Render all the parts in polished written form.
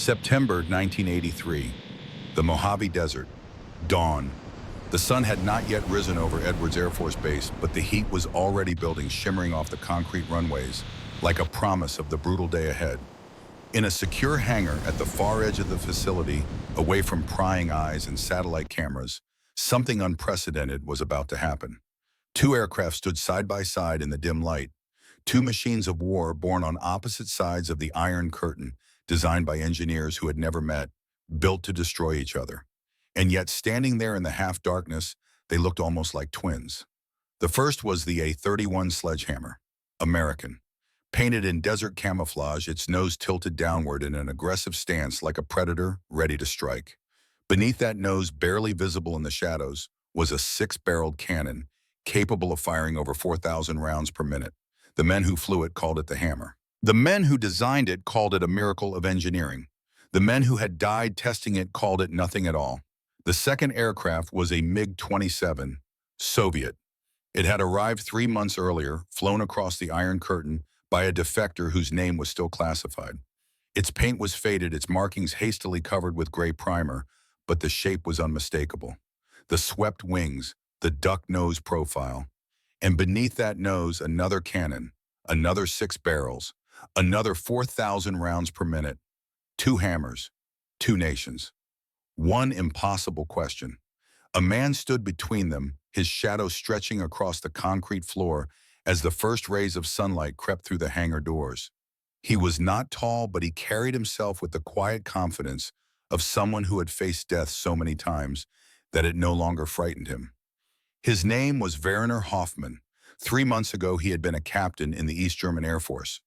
September 1983. The Mojave Desert. Dawn. The sun had not yet risen over Edwards Air Force Base, but the heat was already building, shimmering off the concrete runways, like a promise of the brutal day ahead. In a secure hangar at the far edge of the facility, away from prying eyes and satellite cameras, something unprecedented was about to happen. Two aircraft stood side by side in the dim light, two machines of war born on opposite sides of the Iron Curtain, designed by engineers who had never met, built to destroy each other. And yet, standing there in the half-darkness, they looked almost like twins. The first was the A-31 Sledgehammer, American. Painted in desert camouflage, its nose tilted downward in an aggressive stance like a predator ready to strike. Beneath that nose, barely visible in the shadows, was a six-barreled cannon, capable of firing over 4,000 rounds per minute. The men who flew it called it the Hammer. The men who designed it called it a miracle of engineering. The men who had died testing it called it nothing at all. The second aircraft was a MiG-27, Soviet. It had arrived 3 months earlier, flown across the Iron Curtain by a defector whose name was still classified. Its paint was faded, its markings hastily covered with gray primer, but the shape was unmistakable. The swept wings, the duck nose profile, and beneath that nose another cannon, another 6 barrels, another 4,000 rounds per minute. Two hammers, two nations. One impossible question. A man stood between them, his shadow stretching across the concrete floor as the first rays of sunlight crept through the hangar doors. He was not tall, but he carried himself with the quiet confidence of someone who had faced death so many times that it no longer frightened him. His name was Werner Hoffmann. 3 months ago, he had been a captain in the East German Air Force.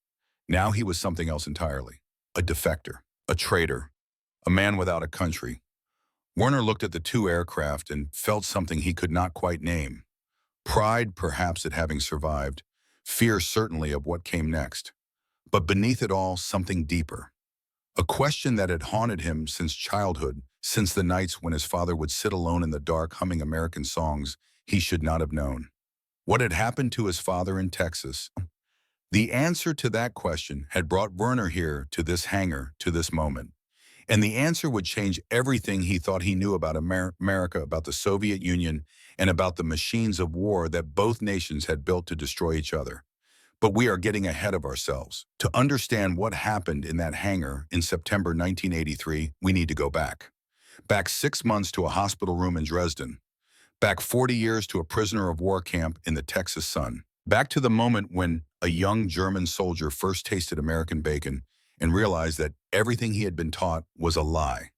Now he was something else entirely. A defector, a traitor, a man without a country. Werner looked at the two aircraft and felt something he could not quite name. Pride, perhaps, at having survived. Fear, certainly, of what came next. But beneath it all, something deeper. A question that had haunted him since childhood, since the nights when his father would sit alone in the dark humming American songs he should not have known. What had happened to his father in Texas? The answer to that question had brought Werner here, to this hangar, to this moment. And the answer would change everything he thought he knew about America, about the Soviet Union, and about the machines of war that both nations had built to destroy each other. But we are getting ahead of ourselves. To understand what happened in that hangar in September 1983, we need to go back. Back 6 months to a hospital room in Dresden. Back 40 years to a prisoner of war camp in the Texas sun. Back to the moment when a young German soldier first tasted American bacon and realized that everything he had been taught was a lie.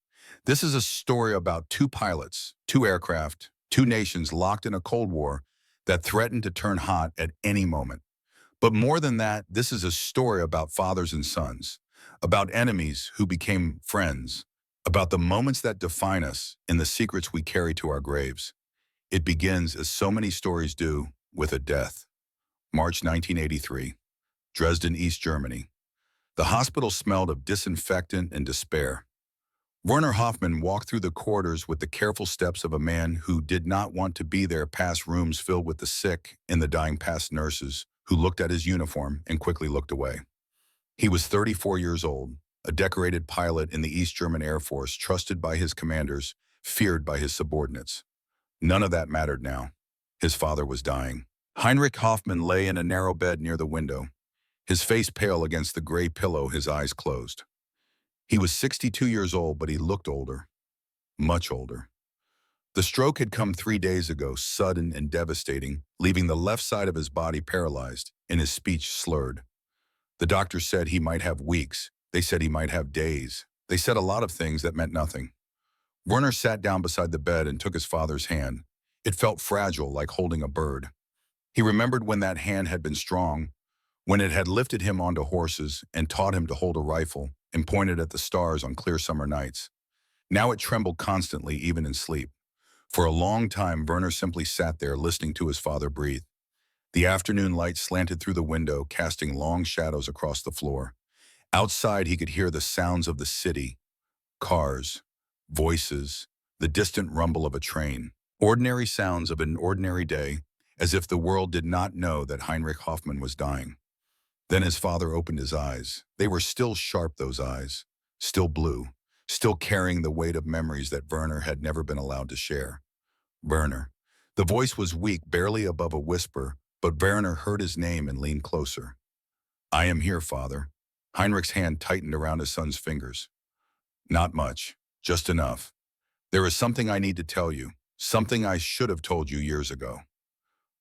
This is a story about two pilots, two aircraft, two nations locked in a Cold War that threatened to turn hot at any moment. But more than that, this is a story about fathers and sons, about enemies who became friends, about the moments that define us and the secrets we carry to our graves. It begins, as so many stories do, with a death. March 1983, Dresden, East Germany. The hospital smelled of disinfectant and despair. Werner Hoffmann walked through the corridors with the careful steps of a man who did not want to be there, past rooms filled with the sick and the dying, past nurses who looked at his uniform and quickly looked away. He was 34 years old, a decorated pilot in the East German Air Force, trusted by his commanders, feared by his subordinates. None of that mattered now. His father was dying. Heinrich Hoffmann lay in a narrow bed near the window, his face pale against the gray pillow, his eyes closed. He was 62 years old, but he looked older, much older. The stroke had come 3 days ago, sudden and devastating, leaving the left side of his body paralyzed and his speech slurred. The doctors said he might have weeks. They said he might have days. They said a lot of things that meant nothing. Werner sat down beside the bed and took his father's hand. It felt fragile, like holding a bird. He remembered when that hand had been strong, when it had lifted him onto horses and taught him to hold a rifle and pointed at the stars on clear summer nights. Now it trembled constantly, even in sleep. For a long time, Werner simply sat there listening to his father breathe. The afternoon light slanted through the window, casting long shadows across the floor. Outside, he could hear the sounds of the city, cars, voices, the distant rumble of a train. Ordinary sounds of an ordinary day, as if the world did not know that Heinrich Hoffmann was dying. Then his father opened his eyes. They were still sharp, those eyes, still blue, still carrying the weight of memories that Werner had never been allowed to share. Werner. The voice was weak, barely above a whisper, but Werner heard his name and leaned closer. I am here, Father. Heinrich's hand tightened around his son's fingers. Not much, just enough. There is something I need to tell you, something I should have told you years ago.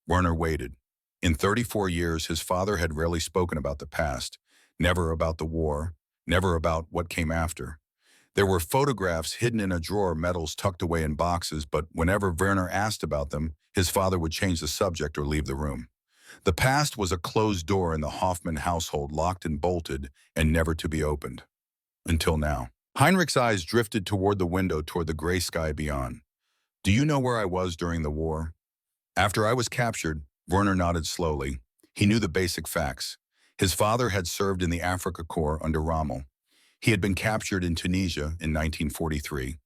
Werner waited. In 34 years, his father had rarely spoken about the past, never about the war, never about what came after. There were photographs hidden in a drawer, medals tucked away in boxes, but whenever Werner asked about them, his father would change the subject or leave the room. The past was a closed door in the Hoffman household, locked and bolted and never to be opened. Until now. Heinrich's eyes drifted toward the window, toward the gray sky beyond. Do you know where I was during the war? After I was captured, Werner nodded slowly. He knew the basic facts. His father had served in the Afrika Korps under Rommel. He had been captured in Tunisia in 1943.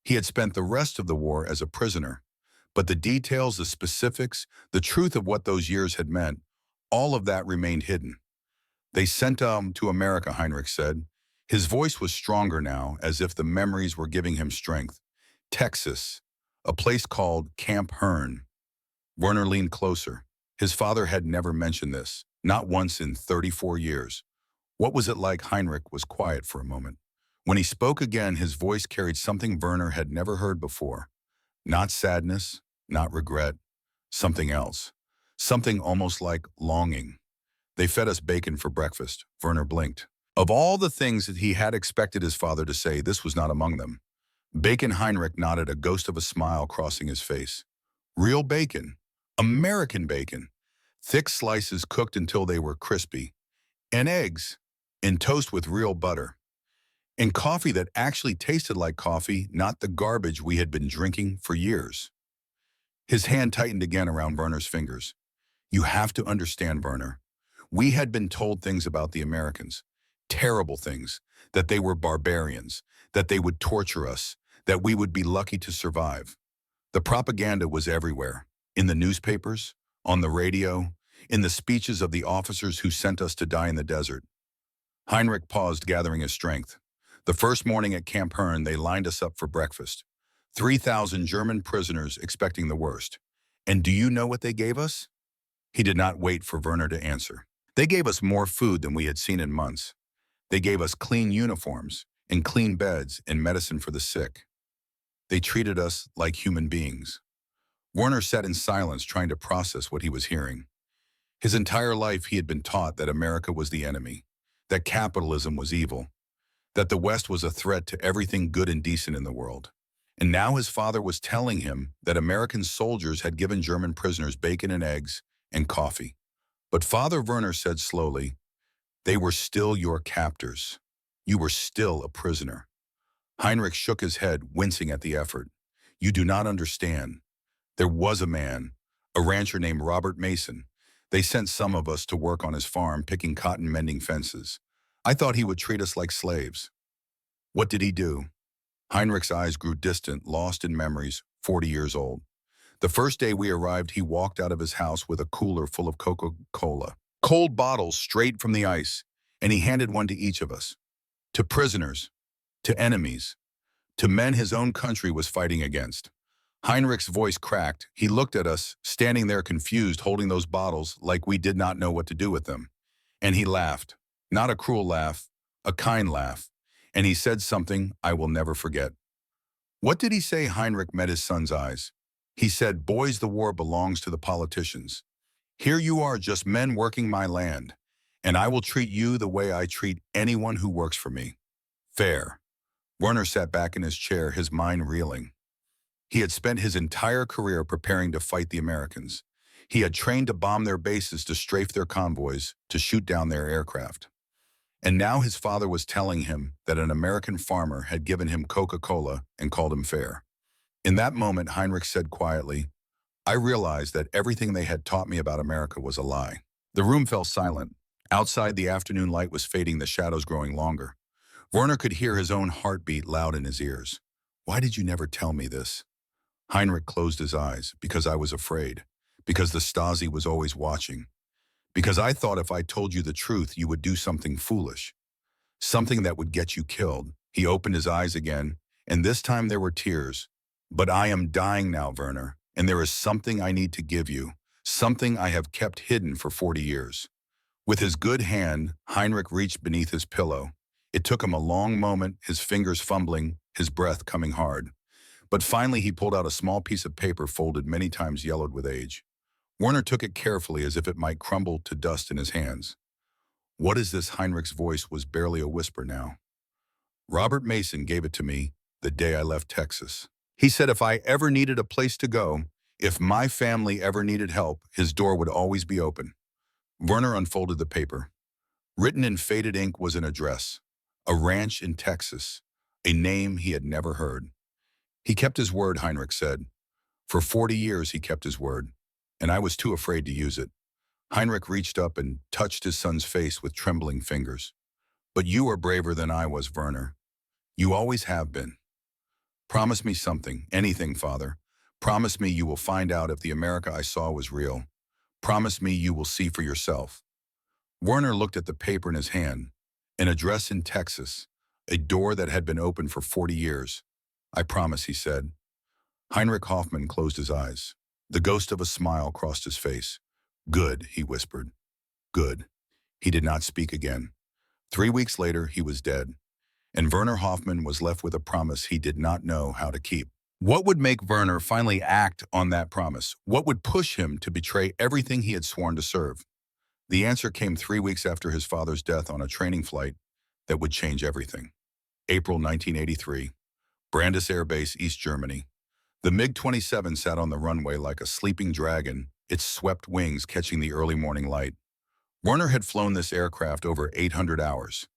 He had spent the rest of the war as a prisoner. But the details, the specifics, the truth of what those years had meant, all of that remained hidden. They sent him to America, Heinrich said. His voice was stronger now, as if the memories were giving him strength. Texas, a place called Camp Hearn. Werner leaned closer. His father had never mentioned this, not once in 34 years. What was it like? Heinrich was quiet for a moment. When he spoke again, his voice carried something Werner had never heard before. Not sadness, not regret, something else. Something almost like longing. They fed us bacon for breakfast. Werner blinked. Of all the things that he had expected his father to say, this was not among them. Bacon. Heinrich nodded, a ghost of a smile crossing his face. Real bacon. American bacon. Thick slices cooked until they were crispy. And eggs. And toast with real butter. And coffee that actually tasted like coffee, not the garbage we had been drinking for years. His hand tightened again around Werner's fingers. You have to understand, Werner. We had been told things about the Americans. Terrible things. That they were barbarians. That they would torture us. That we would be lucky to survive. The propaganda was everywhere. In the newspapers, on the radio, in the speeches of the officers who sent us to die in the desert. Heinrich paused, gathering his strength. The first morning at Camp Hearn, they lined us up for breakfast. 3,000 German prisoners expecting the worst. And do you know what they gave us? He did not wait for Werner to answer. They gave us more food than we had seen in months. They gave us clean uniforms and clean beds and medicine for the sick. They treated us like human beings. Werner sat in silence, trying to process what he was hearing. His entire life he had been taught that America was the enemy, that capitalism was evil, that the West was a threat to everything good and decent in the world. And now his father was telling him that American soldiers had given German prisoners bacon and eggs and coffee. But Father Werner said slowly, they were still your captors. You were still a prisoner. Heinrich shook his head, wincing at the effort. You do not understand. There was a man, a rancher named Robert Mason. They sent some of us to work on his farm, picking cotton, mending fences. I thought he would treat us like slaves. What did he do? Heinrich's eyes grew distant, lost in memories, 40 years old. The first day we arrived, he walked out of his house with a cooler full of Coca-Cola. Cold bottles straight from the ice, and he handed one to each of us. To prisoners, to enemies, to men his own country was fighting against. Heinrich's voice cracked. He looked at us, standing there confused, holding those bottles like we did not know what to do with them. And he laughed. Not a cruel laugh, a kind laugh. And he said something I will never forget. What did he say? Heinrich met his son's eyes. He said, boys, the war belongs to the politicians. Here you are, just men working my land, and I will treat you the way I treat anyone who works for me. Fair. Werner sat back in his chair, his mind reeling. He had spent his entire career preparing to fight the Americans. He had trained to bomb their bases, to strafe their convoys, to shoot down their aircraft. And now his father was telling him that an American farmer had given him Coca-Cola and called him fair. In that moment, Heinrich said quietly, I realized that everything they had taught me about America was a lie. The room fell silent. Outside, the afternoon light was fading, the shadows growing longer. Werner could hear his own heartbeat loud in his ears. Why did you never tell me this? Heinrich closed his eyes. Because I was afraid. Because the Stasi was always watching. Because I thought if I told you the truth, you would do something foolish. Something that would get you killed. He opened his eyes again, and this time there were tears. "But I am dying now, Werner, and there is something I need to give you, something I have kept hidden for 40 years." With his good hand, Heinrich reached beneath his pillow. It took him a long moment, his fingers fumbling, his breath coming hard. But finally he pulled out a small piece of paper folded many times yellowed with age. Werner took it carefully as if it might crumble to dust in his hands. "What is this?" Heinrich's voice was barely a whisper now. "Robert Mason gave it to me the day I left Texas. He said if I ever needed a place to go, if my family ever needed help, his door would always be open." Werner unfolded the paper. Written in faded ink was an address, a ranch in Texas, a name he had never heard. "He kept his word," Heinrich said. "For 40 years he kept his word, and I was too afraid to use it." Heinrich reached up and touched his son's face with trembling fingers. "But you are braver than I was, Werner. You always have been. Promise me something, anything, Father. Promise me you will find out if the America I saw was real. Promise me you will see for yourself." Werner looked at the paper in his hand. An address in Texas, a door that had been open for 40 years. "I promise," he said. Heinrich Hoffmann closed his eyes. The ghost of a smile crossed his face. "Good," he whispered. "Good." He did not speak again. 3 weeks later, he was dead, and Werner Hoffmann was left with a promise he did not know how to keep. What would make Werner finally act on that promise? What would push him to betray everything he had sworn to serve? The answer came 3 weeks after his father's death on a training flight that would change everything. April 1983, Brandes Air Base, East Germany. The MiG-27 sat on the runway like a sleeping dragon, its swept wings catching the early morning light. Werner had flown this aircraft over 800 hours.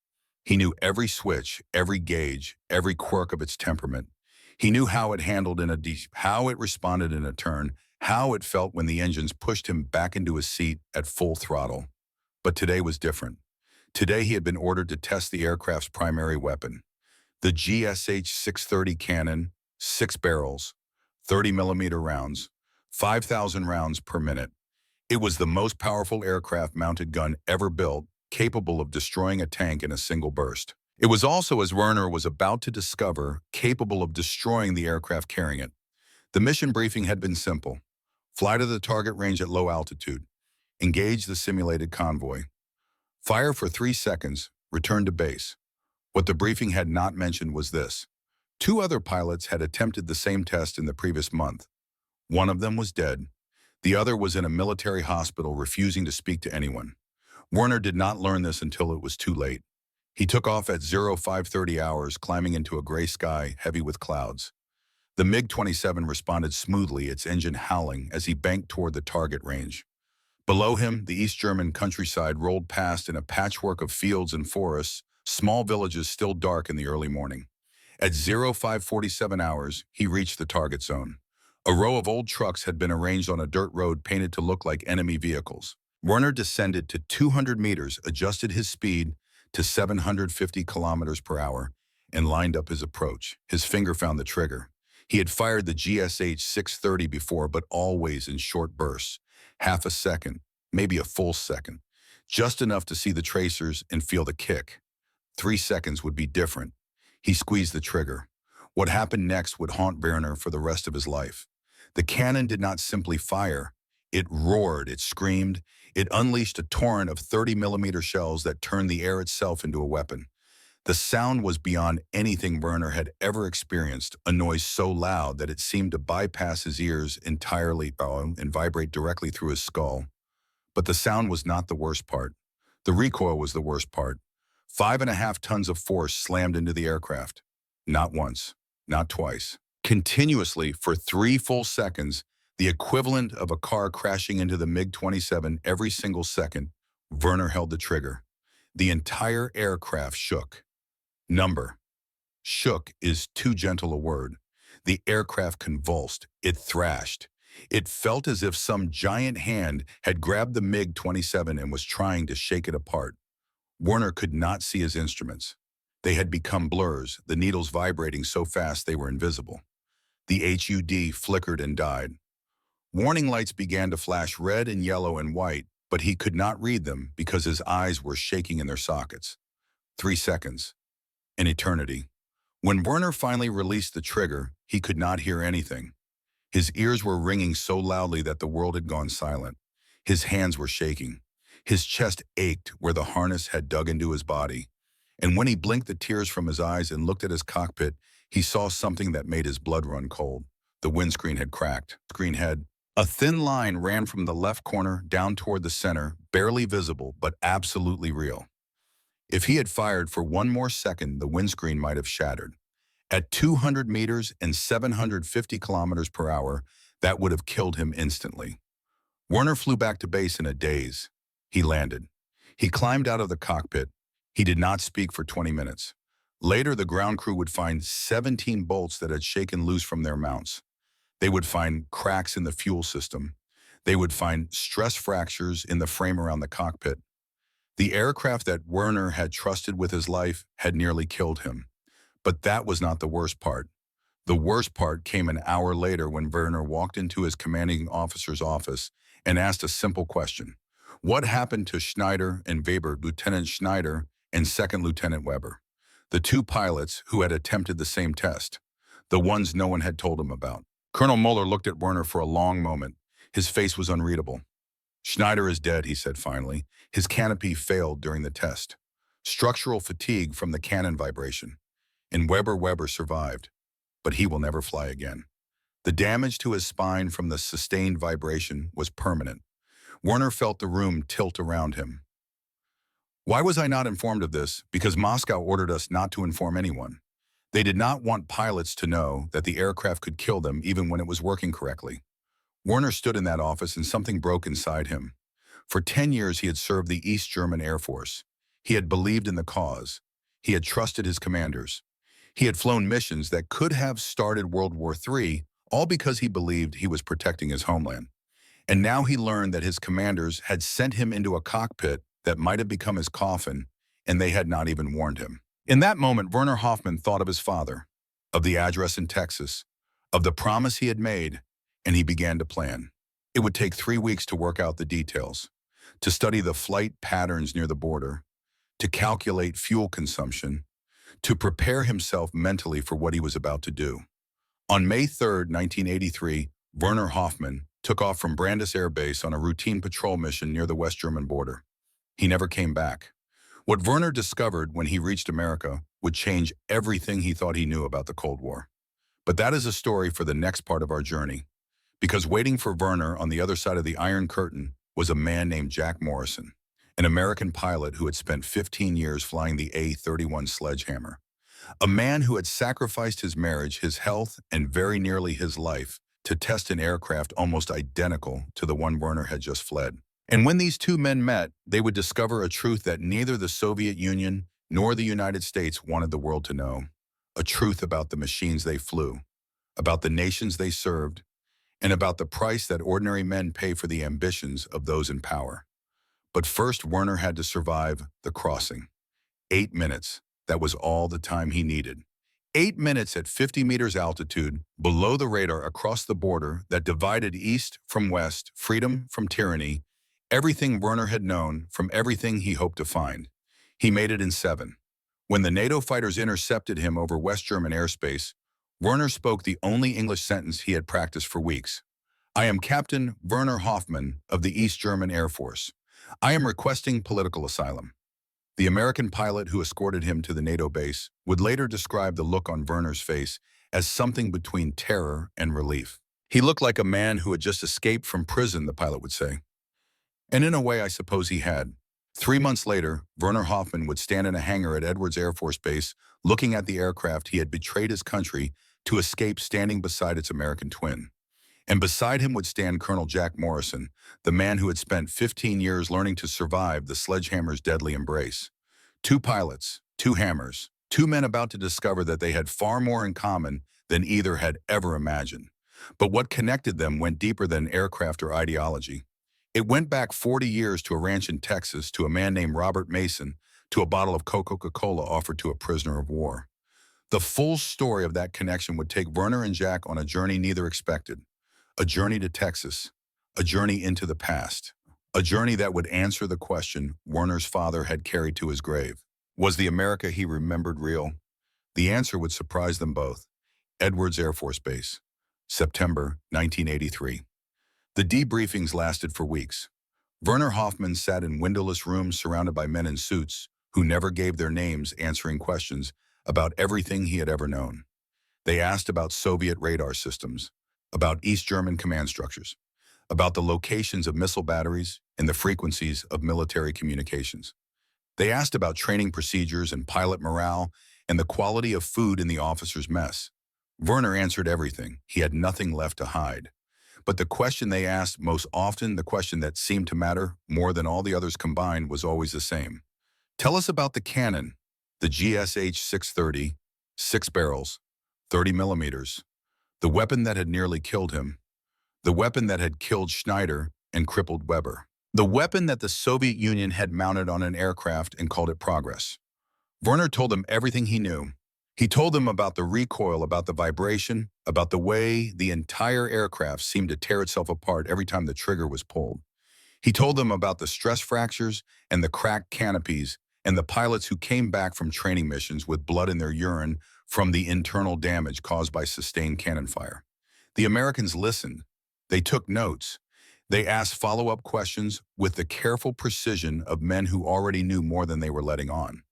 He knew every switch, every gauge, every quirk of its temperament. He knew how it handled in a deep, how it responded in a turn, how it felt when the engines pushed him back into his seat at full throttle. But today was different. Today he had been ordered to test the aircraft's primary weapon. The GSH-630 cannon, 6 barrels, 30mm rounds, 5,000 rounds per minute. It was the most powerful aircraft-mounted gun ever built, capable of destroying a tank in a single burst. It was also, as Werner was about to discover, capable of destroying the aircraft carrying it. The mission briefing had been simple. Fly to the target range at low altitude. Engage the simulated convoy. Fire for 3 seconds, return to base. What the briefing had not mentioned was this. 2 other pilots had attempted the same test in the previous month. One of them was dead. The other was in a military hospital refusing to speak to anyone. Werner did not learn this until it was too late. He took off at 0530 hours, climbing into a gray sky heavy with clouds. The MiG-27 responded smoothly, its engine howling as he banked toward the target range. Below him, the East German countryside rolled past in a patchwork of fields and forests, small villages still dark in the early morning. At 0547 hours, he reached the target zone. A row of old trucks had been arranged on a dirt road painted to look like enemy vehicles. Werner descended to 200 meters, adjusted his speed to 750 kilometers per hour, and lined up his approach. His finger found the trigger. He had fired the GSH-630 before, but always in short bursts. Half a second, maybe a full second. Just enough to see the tracers and feel the kick. 3 seconds would be different. He squeezed the trigger. What happened next would haunt Werner for the rest of his life. The cannon did not simply fire. It roared, it screamed, it unleashed a torrent of 30mm shells that turned the air itself into a weapon. The sound was beyond anything Werner had ever experienced, a noise so loud that it seemed to bypass his ears entirely and vibrate directly through his skull. But the sound was not the worst part. The recoil was the worst part. 5.5 tons of force slammed into the aircraft. Not once, not twice. Continuously for 3 full seconds, the equivalent of a car crashing into the MiG-27 every single second, Werner held the trigger. The entire aircraft shook. Shook is too gentle a word. The aircraft convulsed. It thrashed. It felt as if some giant hand had grabbed the MiG-27 and was trying to shake it apart. Werner could not see his instruments. They had become blurs, the needles vibrating so fast they were invisible. The HUD flickered and died. Warning lights began to flash red and yellow and white, but he could not read them because his eyes were shaking in their sockets. 3 seconds. An eternity. When Werner finally released the trigger, he could not hear anything. His ears were ringing so loudly that the world had gone silent. His hands were shaking. His chest ached where the harness had dug into his body. And when he blinked the tears from his eyes and looked at his cockpit, he saw something that made his blood run cold. The windscreen had cracked. A thin line ran from the left corner down toward the center, barely visible, but absolutely real. If he had fired for one more second, the windscreen might have shattered. At 200 meters and 750 kilometers per hour, that would have killed him instantly. Werner flew back to base in a daze. He landed. He climbed out of the cockpit. He did not speak for 20 minutes. Later, the ground crew would find 17 bolts that had shaken loose from their mounts. They would find cracks in the fuel system. They would find stress fractures in the frame around the cockpit. The aircraft that Werner had trusted with his life had nearly killed him. But that was not the worst part. The worst part came an hour later when Werner walked into his commanding officer's office and asked a simple question. What happened to Schneider and Weber, Lieutenant Schneider and Second Lieutenant Weber, the two pilots who had attempted the same test, the ones no one had told him about? Colonel Muller looked at Werner for a long moment. His face was unreadable. Schneider is dead, he said finally. His canopy failed during the test. Structural fatigue from the cannon vibration. And Weber survived, but he will never fly again. The damage to his spine from the sustained vibration was permanent. Werner felt the room tilt around him. Why was I not informed of this? Because Moscow ordered us not to inform anyone. They did not want pilots to know that the aircraft could kill them even when it was working correctly. Werner stood in that office and something broke inside him. For 10 years he had served the East German Air Force. He had believed in the cause. He had trusted his commanders. He had flown missions that could have started World War III, all because he believed he was protecting his homeland. And now he learned that his commanders had sent him into a cockpit that might have become his coffin, and they had not even warned him. In that moment, Werner Hoffmann thought of his father, of the address in Texas, of the promise he had made, and he began to plan. It would take 3 weeks to work out the details, to study the flight patterns near the border, to calculate fuel consumption, to prepare himself mentally for what he was about to do. On May 3, 1983, Werner Hoffmann took off from Brandes Air Base on a routine patrol mission near the West German border. He never came back. What Werner discovered when he reached America would change everything he thought he knew about the Cold War. But that is a story for the next part of our journey, because waiting for Werner on the other side of the Iron Curtain was a man named Jack Morrison, an American pilot who had spent 15 years flying the A-31 Sledgehammer, a man who had sacrificed his marriage, his health, and very nearly his life to test an aircraft almost identical to the one Werner had just fled. And when these two men met, they would discover a truth that neither the Soviet Union nor the United States wanted the world to know, a truth about the machines they flew, about the nations they served, and about the price that ordinary men pay for the ambitions of those in power. But first, Werner had to survive the crossing. 8 minutes, that was all the time he needed. 8 minutes at 50 meters altitude, below the radar across the border that divided East from West, freedom from tyranny, everything Werner had known from everything he hoped to find. He made it in 7. When the NATO fighters intercepted him over West German airspace, Werner spoke the only English sentence he had practiced for weeks. I am Captain Werner Hoffmann of the East German Air Force. I am requesting political asylum. The American pilot who escorted him to the NATO base would later describe the look on Werner's face as something between terror and relief. He looked like a man who had just escaped from prison, the pilot would say. And in a way, I suppose he had. 3 months later, Werner Hoffmann would stand in a hangar at Edwards Air Force Base, looking at the aircraft he had betrayed his country to escape, standing beside its American twin. And beside him would stand Colonel Jack Morrison, the man who had spent 15 years learning to survive the sledgehammer's deadly embrace. 2 pilots, 2 hammers, 2 men about to discover that they had far more in common than either had ever imagined. But what connected them went deeper than aircraft or ideology. It went back 40 years to a ranch in Texas, to a man named Robert Mason, to a bottle of Coca-Cola offered to a prisoner of war. The full story of that connection would take Werner and Jack on a journey neither expected. A journey to Texas, a journey into the past, a journey that would answer the question Werner's father had carried to his grave. Was the America he remembered real? The answer would surprise them both. Edwards Air Force Base, September 1983. The debriefings lasted for weeks. Werner Hoffman sat in windowless rooms surrounded by men in suits who never gave their names, answering questions about everything he had ever known. They asked about Soviet radar systems, about East German command structures, about the locations of missile batteries and the frequencies of military communications. They asked about training procedures and pilot morale and the quality of food in the officers' mess. Werner answered everything. He had nothing left to hide. But the question they asked most often, the question that seemed to matter more than all the others combined, was always the same. Tell us about the cannon, the GSH-630, 6 barrels, 30 millimeters, the weapon that had nearly killed him, the weapon that had killed Schneider and crippled Weber, the weapon that the Soviet Union had mounted on an aircraft and called it Progress. Werner told them everything he knew. He told them about the recoil, about the vibration, about the way the entire aircraft seemed to tear itself apart every time the trigger was pulled. He told them about the stress fractures and the cracked canopies and the pilots who came back from training missions with blood in their urine from the internal damage caused by sustained cannon fire. The Americans listened. They took notes. They asked follow-up questions with the careful precision of men who already knew more than they were letting on.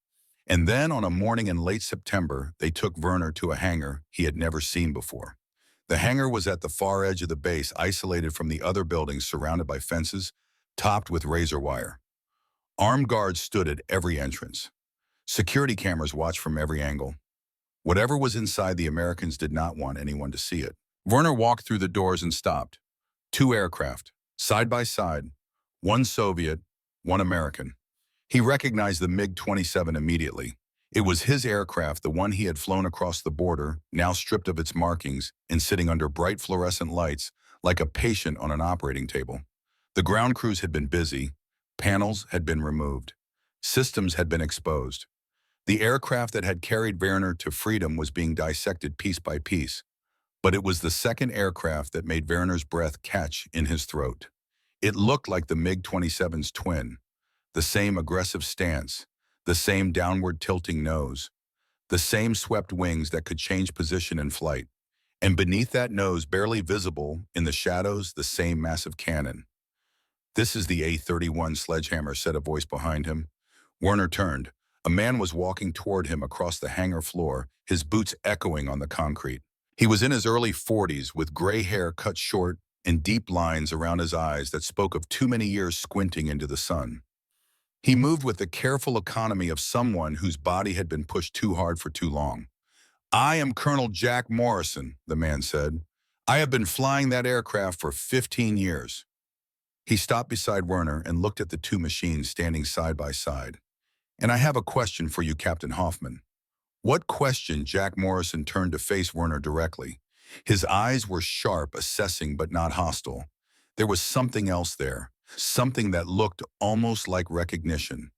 And then, on a morning in late September, they took Werner to a hangar he had never seen before. The hangar was at the far edge of the base, isolated from the other buildings, surrounded by fences, topped with razor wire. Armed guards stood at every entrance. Security cameras watched from every angle. Whatever was inside, the Americans did not want anyone to see it. Werner walked through the doors and stopped. 2 aircraft, side by side, one Soviet, one American. He recognized the MiG-27 immediately. It was his aircraft, the one he had flown across the border, now stripped of its markings and sitting under bright fluorescent lights like a patient on an operating table. The ground crews had been busy. Panels had been removed. Systems had been exposed. The aircraft that had carried Werner to freedom was being dissected piece by piece. But it was the second aircraft that made Werner's breath catch in his throat. It looked like the MiG-27's twin. The same aggressive stance, the same downward tilting nose, the same swept wings that could change position in flight. And beneath that nose, barely visible in the shadows, the same massive cannon. "This is the A-31 Sledgehammer," said a voice behind him. Werner turned. A man was walking toward him across the hangar floor, his boots echoing on the concrete. He was in his early 40s, with gray hair cut short and deep lines around his eyes that spoke of too many years squinting into the sun. He moved with the careful economy of someone whose body had been pushed too hard for too long. "I am Colonel Jack Morrison," the man said. "I have been flying that aircraft for 15 years. He stopped beside Werner and looked at the 2 machines standing side by side. "And I have a question for you, Captain Hoffman." "What question?" Jack Morrison turned to face Werner directly. His eyes were sharp, assessing but not hostile. There was something else there. Something that looked almost like recognition.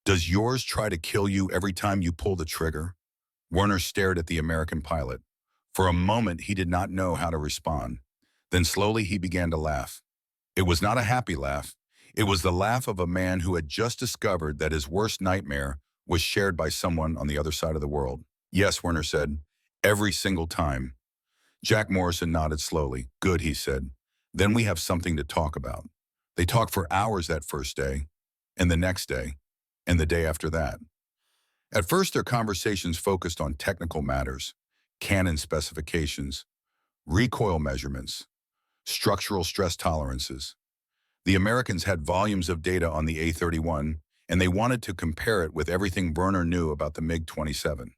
"Does yours try to kill you every time you pull the trigger?" Werner stared at the American pilot. For a moment, he did not know how to respond. Then slowly he began to laugh. It was not a happy laugh. It was the laugh of a man who had just discovered that his worst nightmare was shared by someone on the other side of the world. "Yes," Werner said. "Every single time." Jack Morrison nodded slowly. "Good," he said. "Then we have something to talk about." They talked for hours that first day, and the next day, and the day after that. At first, their conversations focused on technical matters, cannon specifications, recoil measurements, structural stress tolerances. The Americans had volumes of data on the A-31, and they wanted to compare it with everything Werner knew about the MiG-27.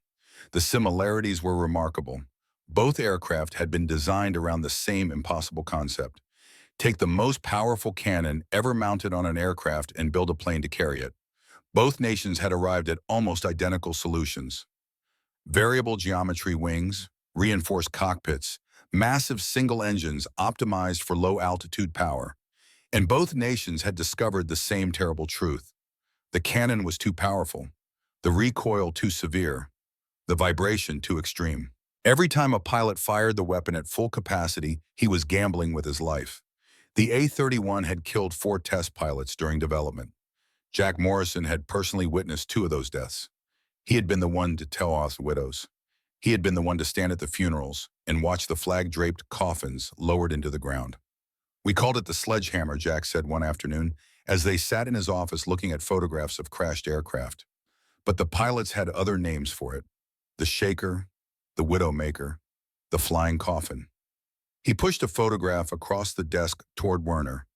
The similarities were remarkable. Both aircraft had been designed around the same impossible concept. Take the most powerful cannon ever mounted on an aircraft and build a plane to carry it. Both nations had arrived at almost identical solutions. Variable geometry wings, reinforced cockpits, massive single engines optimized for low-altitude power. And both nations had discovered the same terrible truth. The cannon was too powerful, the recoil too severe, the vibration too extreme. Every time a pilot fired the weapon at full capacity, he was gambling with his life. The A-31 had killed 4 test pilots during development. Jack Morrison had personally witnessed 2 of those deaths. He had been the one to tell off the widows. He had been the one to stand at the funerals and watch the flag-draped coffins lowered into the ground. "We called it the sledgehammer," Jack said one afternoon, as they sat in his office looking at photographs of crashed aircraft. But the pilots had other names for it: the shaker, the widowmaker, the flying coffin. He pushed a photograph across the desk toward Werner.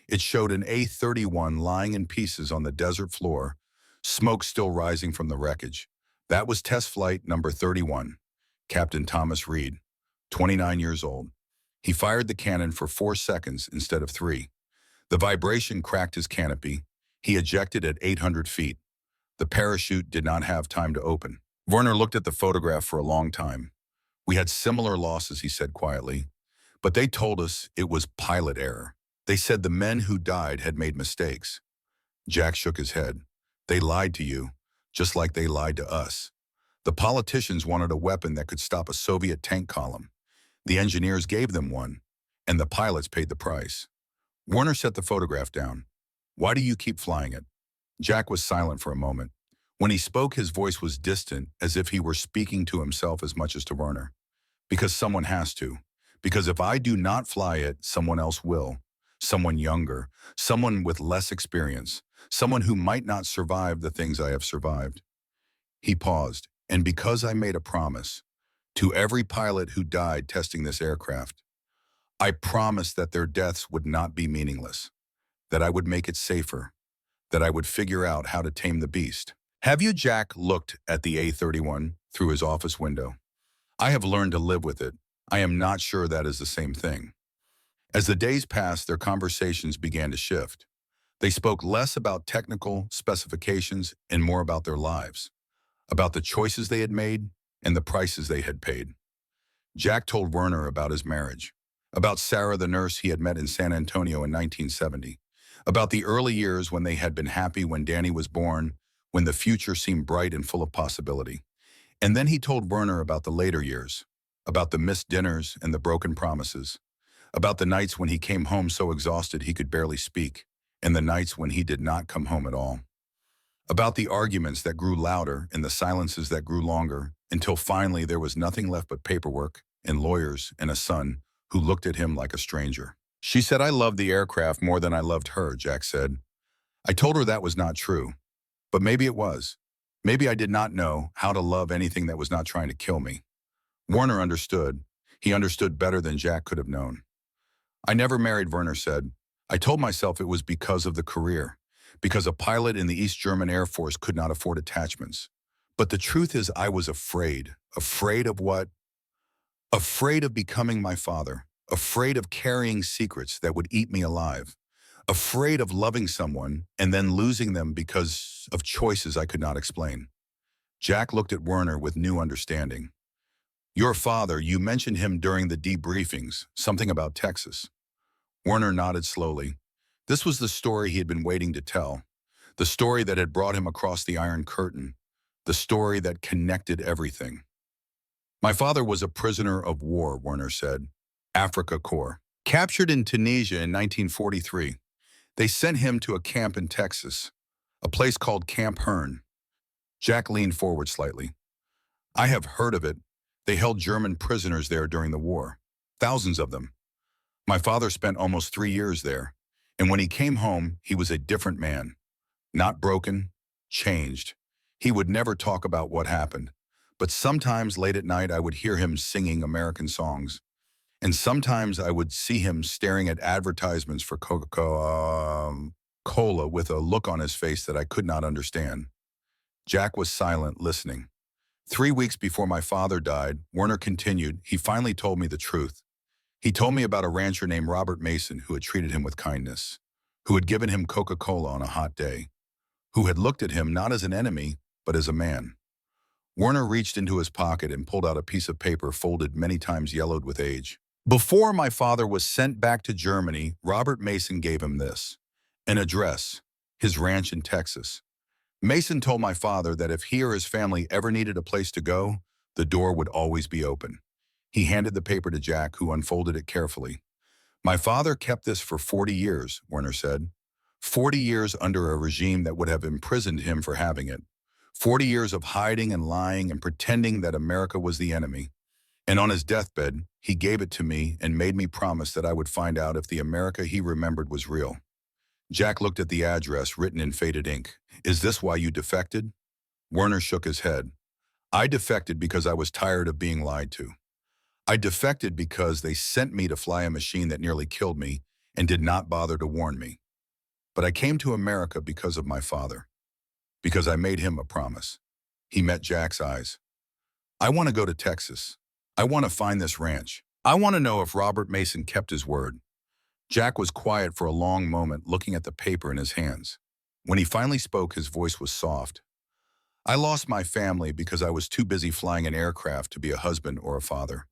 It showed an A-31 lying in pieces on the desert floor, smoke still rising from the wreckage. That was test flight number 31, Captain Thomas Reed, 29 years old. He fired the cannon for 4 seconds instead of 3. The vibration cracked his canopy. He ejected at 800 feet. The parachute did not have time to open. Werner looked at the photograph for a long time. "We had similar losses," he said quietly, "but they told us it was pilot error. They said the men who died had made mistakes." Jack shook his head. "They lied to you, just like they lied to us. The politicians wanted a weapon that could stop a Soviet tank column. The engineers gave them one, and the pilots paid the price." Werner set the photograph down. "Why do you keep flying it?" Jack was silent for a moment. When he spoke, his voice was distant, as if he were speaking to himself as much as to Werner. "Because someone has to. Because if I do not fly it, someone else will. Someone younger, someone with less experience, someone who might not survive the things I have survived." He paused. "And because I made a promise to every pilot who died testing this aircraft, I promised that their deaths would not be meaningless, that I would make it safer, that I would figure out how to tame the beast." "Have you?" Jack looked at the A-31 through his office window. "I have learned to live with it. I am not sure that is the same thing." As the days passed, their conversations began to shift. They spoke less about technical specifications and more about their lives, about the choices they had made and the prices they had paid. Jack told Werner about his marriage, about Sarah the nurse he had met in San Antonio in 1970, about the early years when they had been happy when Danny was born, when the future seemed bright and full of possibility. And then he told Werner about the later years, about the missed dinners and the broken promises, about the nights when he came home so exhausted he could barely speak, and the nights when he did not come home at all. About the arguments that grew louder and the silences that grew longer, until finally there was nothing left but paperwork and lawyers and a son who looked at him like a stranger. "She said I loved the aircraft more than I loved her," Jack said. "I told her that was not true, but maybe it was. Maybe I did not know how to love anything that was not trying to kill me." Werner understood. He understood better than Jack could have known. "I never married," Werner said. "I told myself it was because of the career, because a pilot in the East German Air Force could not afford attachments. But the truth is I was afraid. Afraid of what? Afraid of becoming my father. Afraid of carrying secrets that would eat me alive. Afraid of loving someone and then losing them because of choices I could not explain." Jack looked at Werner with new understanding. "Your father, you mentioned him during the debriefings, something about Texas." Werner nodded slowly. This was the story he had been waiting to tell, the story that had brought him across the Iron Curtain, the story that connected everything. "My father was a prisoner of war," Werner said. "Africa Corps. Captured in Tunisia in 1943. They sent him to a camp in Texas, a place called Camp Hearn." Jack leaned forward slightly. "I have heard of it. They held German prisoners there during the war. Thousands of them. My father spent almost 3 years there, and when he came home, he was a different man. Not broken, changed. He would never talk about what happened, but sometimes late at night I would hear him singing American songs, and sometimes I would see him staring at advertisements for Coca-Cola with a look on his face that I could not understand." Jack was silent, listening. 3 weeks before my father died," Werner continued, "he finally told me the truth. He told me about a rancher named Robert Mason who had treated him with kindness, who had given him Coca-Cola on a hot day, who had looked at him not as an enemy, but as a man." Werner reached into his pocket and pulled out a piece of paper folded many times, yellowed with age. "Before my father was sent back to Germany, Robert Mason gave him this, an address, his ranch in Texas. Mason told my father that if he or his family ever needed a place to go, the door would always be open." He handed the paper to Jack, who unfolded it carefully. "My father kept this for 40 years, Werner said. 40 years under a regime that would have imprisoned him for having it. 40 years of hiding and lying and pretending that America was the enemy. And on his deathbed, he gave it to me and made me promise that I would find out if the America he remembered was real. Jack looked at the address written in faded ink. Is this why you defected? Werner shook his head. I defected because I was tired of being lied to. I defected because they sent me to fly a machine that nearly killed me and did not bother to warn me. But I came to America because of my father, because I made him a promise. He met Jack's eyes. I want to go to Texas. I want to find this ranch. I want to know if Robert Mason kept his word. Jack was quiet for a long moment, looking at the paper in his hands. When he finally spoke, his voice was soft. I lost my family because I was too busy flying an aircraft to be a husband or a father.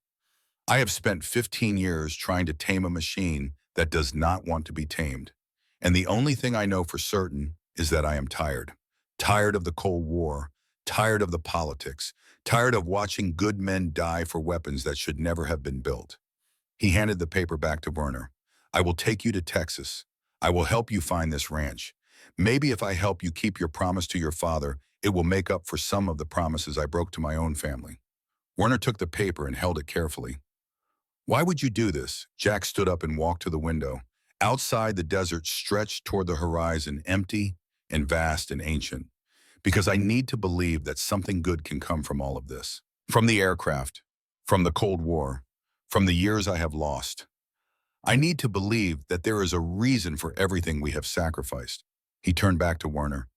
I have spent 15 years trying to tame a machine that does not want to be tamed. And the only thing I know for certain is that I am tired. Tired of the Cold War, tired of the politics, tired of watching good men die for weapons that should never have been built. He handed the paper back to Werner. I will take you to Texas. I will help you find this ranch. Maybe if I help you keep your promise to your father, it will make up for some of the promises I broke to my own family. Werner took the paper and held it carefully. Why would you do this? Jack stood up and walked to the window. Outside, the desert stretched toward the horizon, empty and vast and ancient. Because I need to believe that something good can come from all of this. From the aircraft, from the Cold War, from the years I have lost. I need to believe that there is a reason for everything we have sacrificed. He turned back to Werner.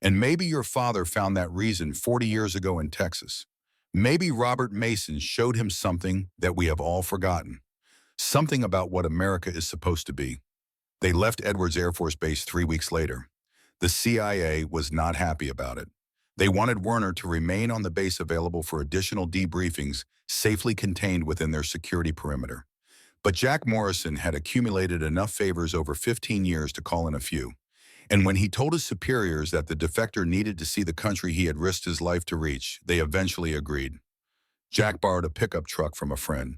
And maybe your father found that reason 40 years ago in Texas. Maybe Robert Mason showed him something that we have all forgotten. Something about what America is supposed to be. They left Edwards Air Force Base 3 weeks later. The CIA was not happy about it. They wanted Werner to remain on the base available for additional debriefings safely contained within their security perimeter. But Jack Morrison had accumulated enough favors over 15 years to call in a few. And when he told his superiors that the defector needed to see the country he had risked his life to reach, they eventually agreed. Jack borrowed a pickup truck from a friend.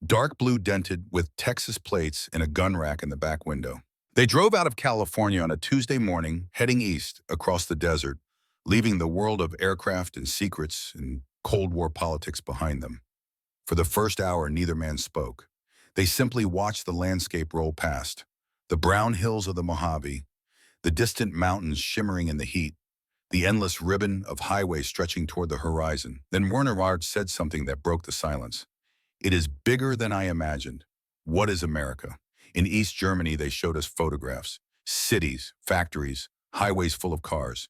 Dark blue dented with Texas plates and a gun rack in the back window. They drove out of California on a Tuesday morning, heading east across the desert, leaving the world of aircraft and secrets and Cold War politics behind them. For the first hour, neither man spoke. They simply watched the landscape roll past. The brown hills of the Mojave, the distant mountains shimmering in the heat, the endless ribbon of highway stretching toward the horizon. Then Werner Rard said something that broke the silence. It is bigger than I imagined. What is America? In East Germany, they showed us photographs, cities, factories, highways full of cars.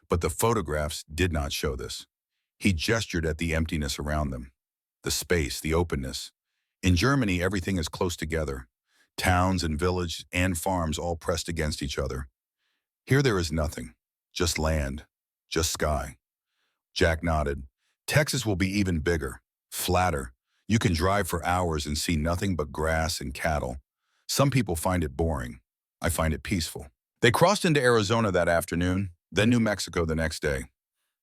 But the photographs did not show this. He gestured at the emptiness around them, the space, the openness. In Germany, everything is close together. Towns and villages and farms all pressed against each other. Here there is nothing, just land, just sky. Jack nodded. Texas will be even bigger, flatter. You can drive for hours and see nothing but grass and cattle. Some people find it boring. I find it peaceful. They crossed into Arizona that afternoon, then New Mexico the next day.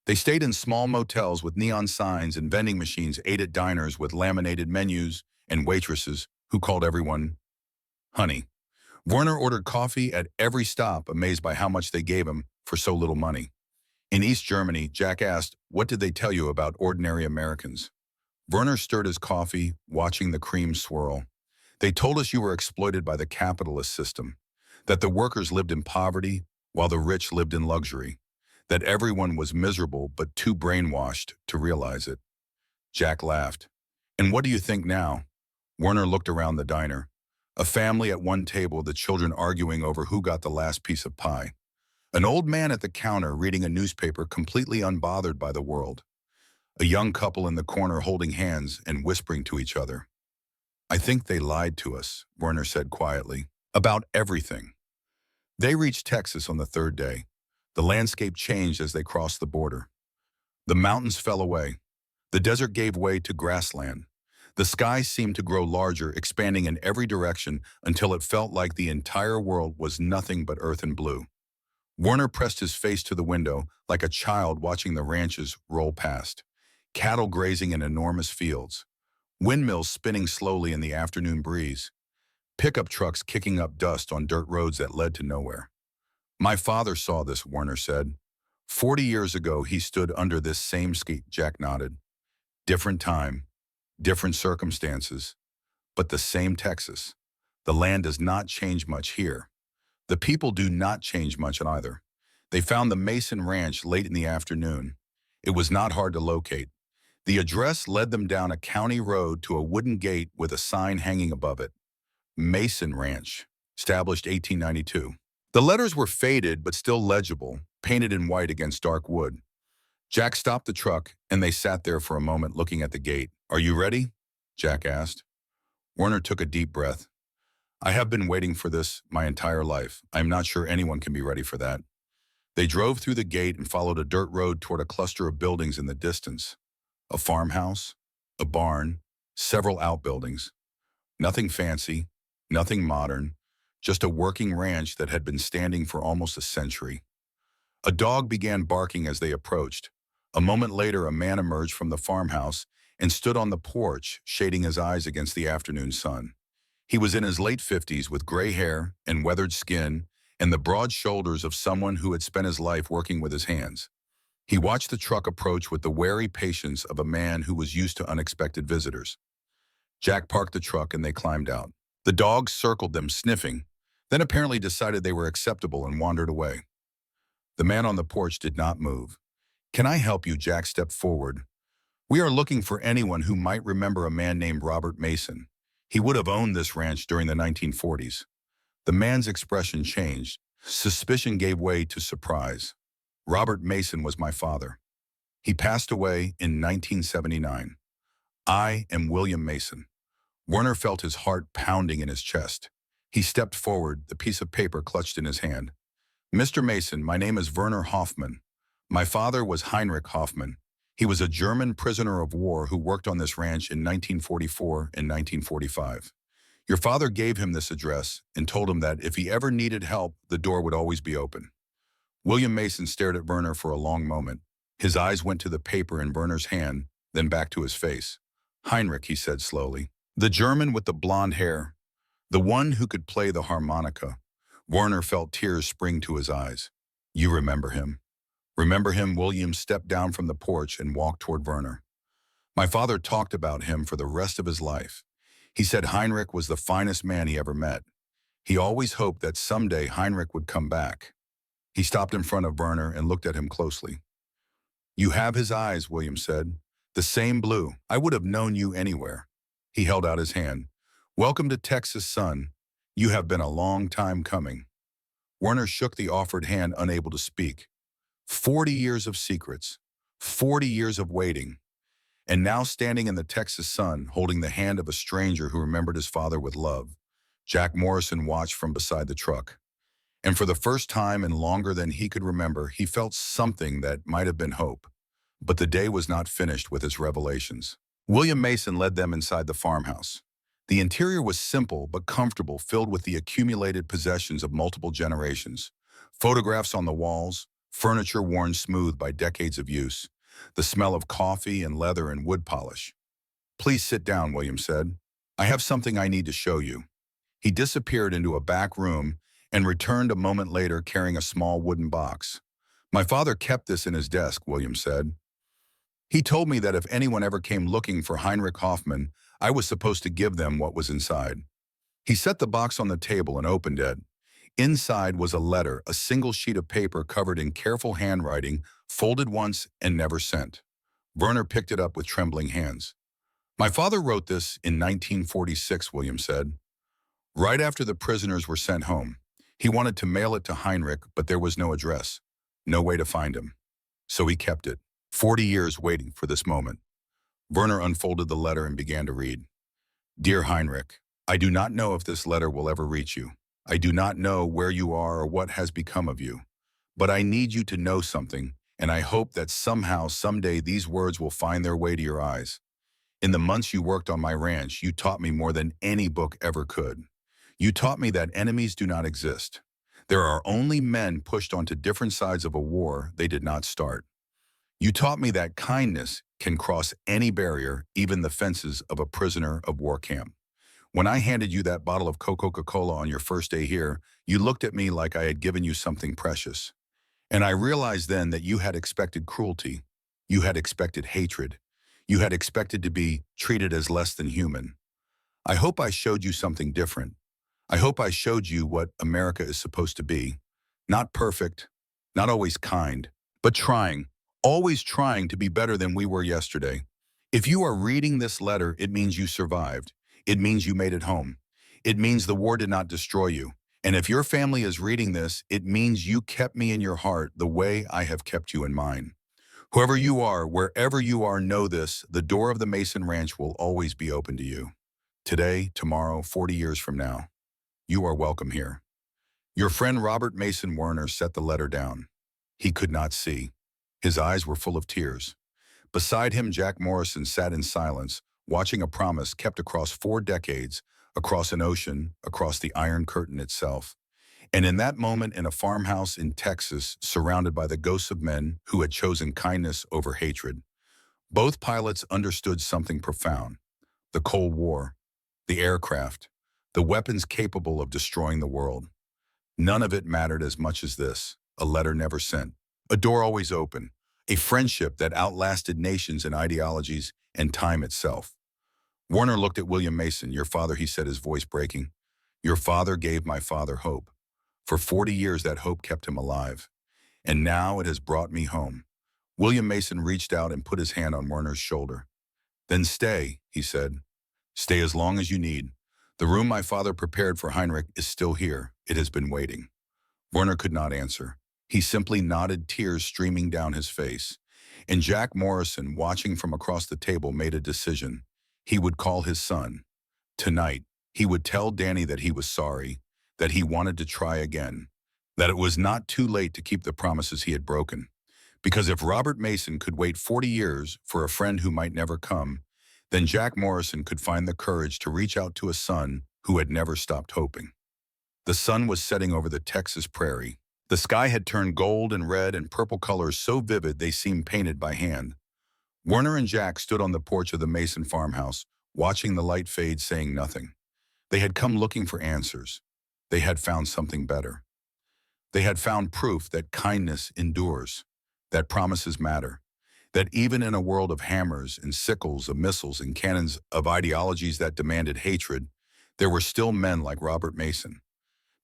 They stayed in small motels with neon signs and vending machines, ate at diners with laminated menus and waitresses who called everyone honey. Werner ordered coffee at every stop, amazed by how much they gave him for so little money. In East Germany, Jack asked, what did they tell you about ordinary Americans? Werner stirred his coffee, watching the cream swirl. They told us you were exploited by the capitalist system, that the workers lived in poverty while the rich lived in luxury, that everyone was miserable but too brainwashed to realize it. Jack laughed. And what do you think now? Werner looked around the diner. A family at one table, the children arguing over who got the last piece of pie. An old man at the counter reading a newspaper, completely unbothered by the world. A young couple in the corner holding hands and whispering to each other. I think they lied to us, Werner said quietly, about everything. They reached Texas on the third day. The landscape changed as they crossed the border. The mountains fell away. The desert gave way to grassland. The sky seemed to grow larger, expanding in every direction until it felt like the entire world was nothing but earth and blue. Werner pressed his face to the window like a child watching the ranches roll past. Cattle grazing in enormous fields. Windmills spinning slowly in the afternoon breeze. Pickup trucks kicking up dust on dirt roads that led to nowhere. My father saw this, Werner said. 40 years ago, he stood under this same ski. Jack nodded. Different time, different circumstances, but the same Texas. The land does not change much here. The people do not change much either. They found the Mason Ranch late in the afternoon. It was not hard to locate. The address led them down a county road to a wooden gate with a sign hanging above it. Mason Ranch, established 1892. The letters were faded but still legible, painted in white against dark wood. Jack stopped the truck, and they sat there for a moment looking at the gate. "Are you ready?" Jack asked. Werner took a deep breath. "I have been waiting for this my entire life. I am not sure anyone can be ready for that." They drove through the gate and followed a dirt road toward a cluster of buildings in the distance. A farmhouse, a barn, several outbuildings. Nothing fancy, nothing modern, just a working ranch that had been standing for almost a century. A dog began barking as they approached. A moment later, a man emerged from the farmhouse and stood on the porch, shading his eyes against the afternoon sun. He was in his late 50s with gray hair and weathered skin and the broad shoulders of someone who had spent his life working with his hands. He watched the truck approach with the wary patience of a man who was used to unexpected visitors. Jack parked the truck and they climbed out. The dog circled them, sniffing, then apparently decided they were acceptable and wandered away. The man on the porch did not move. "Can I help you?" Jack stepped forward. "We are looking for anyone who might remember a man named Robert Mason. He would have owned this ranch during the 1940s. The man's expression changed. Suspicion gave way to surprise. "Robert Mason was my father. He passed away in 1979. I am William Mason." Werner felt his heart pounding in his chest. He stepped forward, the piece of paper clutched in his hand. "Mr. Mason, my name is Werner Hoffman. My father was Heinrich Hoffman. He was a German prisoner of war who worked on this ranch in 1944 and 1945. Your father gave him this address and told him that if he ever needed help, the door would always be open." William Mason stared at Werner for a long moment. His eyes went to the paper in Werner's hand, then back to his face. "Heinrich," he said slowly. "The German with the blonde hair. The one who could play the harmonica." Werner felt tears spring to his eyes. "You remember him?" "Remember him?" William stepped down from the porch and walked toward Werner. "My father talked about him for the rest of his life. He said Heinrich was the finest man he ever met. He always hoped that someday Heinrich would come back." He stopped in front of Werner and looked at him closely. "You have his eyes," William said. "The same blue. I would have known you anywhere." He held out his hand. "Welcome to Texas, son. You have been a long time coming." Werner shook the offered hand, unable to speak. 40 years of secrets. 40 years of waiting. And now standing in the Texas sun, holding the hand of a stranger who remembered his father with love, Jack Morrison watched from beside the truck. And for the first time and longer than he could remember, he felt something that might have been hope. But the day was not finished with its revelations. William Mason led them inside the farmhouse. The interior was simple but comfortable, filled with the accumulated possessions of multiple generations. Photographs on the walls, furniture worn smooth by decades of use, the smell of coffee and leather and wood polish. "Please sit down," William said. "I have something I need to show you." He disappeared into a back room and returned a moment later carrying a small wooden box. "My father kept this in his desk," William said. "He told me that if anyone ever came looking for Heinrich Hoffman, I was supposed to give them what was inside." He set the box on the table and opened it. Inside was a letter, a single sheet of paper covered in careful handwriting, folded once and never sent. Werner picked it up with trembling hands. "My father wrote this in 1946, William said. "Right after the prisoners were sent home. He wanted to mail it to Heinrich, but there was no address, no way to find him. So he kept it, 40 years waiting for this moment." Werner unfolded the letter and began to read. "Dear Heinrich, I do not know if this letter will ever reach you. I do not know where you are or what has become of you. But I need you to know something, and I hope that somehow, someday, these words will find their way to your eyes. In the months you worked on my ranch, you taught me more than any book ever could. You taught me that enemies do not exist. There are only men pushed onto different sides of a war they did not start. You taught me that kindness can cross any barrier, even the fences of a prisoner of war camp. When I handed you that bottle of Coca-Cola on your first day here, you looked at me like I had given you something precious. And I realized then that you had expected cruelty. You had expected hatred. You had expected to be treated as less than human. I hope I showed you something different. I hope I showed you what America is supposed to be. Not perfect, not always kind, but trying, always trying to be better than we were yesterday. If you are reading this letter, it means you survived. It means you made it home. It means the war did not destroy you. And if your family is reading this, it means you kept me in your heart the way I have kept you in mine. Whoever you are, wherever you are, know this, the door of the Mason Ranch will always be open to you. Today, tomorrow, 40 years from now, you are welcome here. Your friend Robert Mason Werner set the letter down. He could not see. His eyes were full of tears. Beside him, Jack Morrison sat in silence, watching a promise kept across 4 decades, across an ocean, across the Iron Curtain itself. And in that moment, in a farmhouse in Texas, surrounded by the ghosts of men who had chosen kindness over hatred, both pilots understood something profound. The Cold War, the aircraft, the weapons capable of destroying the world. None of it mattered as much as this, a letter never sent, a door always open, a friendship that outlasted nations and ideologies and time itself. Warner looked at William Mason. Your father, he said, his voice breaking. Your father gave my father hope. For 40 years that hope kept him alive. And now it has brought me home. William Mason reached out and put his hand on Werner's shoulder. Then stay, he said. Stay as long as you need. The room my father prepared for Heinrich is still here. It has been waiting. Werner could not answer. He simply nodded, tears streaming down his face. And Jack Morrison, watching from across the table, made a decision. He would call his son. Tonight, he would tell Danny that he was sorry, that he wanted to try again, that it was not too late to keep the promises he had broken. Because if Robert Mason could wait 40 years for a friend who might never come, then Jack Morrison could find the courage to reach out to a son who had never stopped hoping. The sun was setting over the Texas prairie. The sky had turned gold and red and purple colors so vivid they seemed painted by hand. Werner and Jack stood on the porch of the Mason farmhouse, watching the light fade, saying nothing. They had come looking for answers. They had found something better. They had found proof that kindness endures, that promises matter, that even in a world of hammers and sickles, of missiles and cannons, of ideologies that demanded hatred, there were still men like Robert Mason.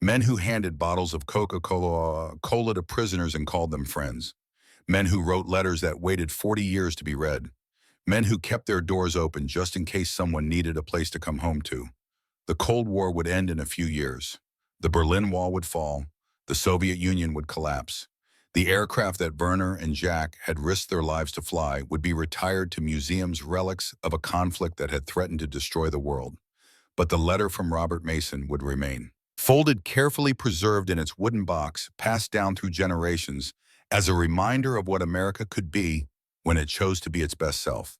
Men who handed bottles of Coca-Cola to prisoners and called them friends. Men who wrote letters that waited 40 years to be read. Men who kept their doors open just in case someone needed a place to come home to. The Cold War would end in a few years. The Berlin Wall would fall. The Soviet Union would collapse. The aircraft that Werner and Jack had risked their lives to fly would be retired to museums, relics of a conflict that had threatened to destroy the world. But the letter from Robert Mason would remain. Folded, carefully preserved in its wooden box, passed down through generations as a reminder of what America could be when it chose to be its best self.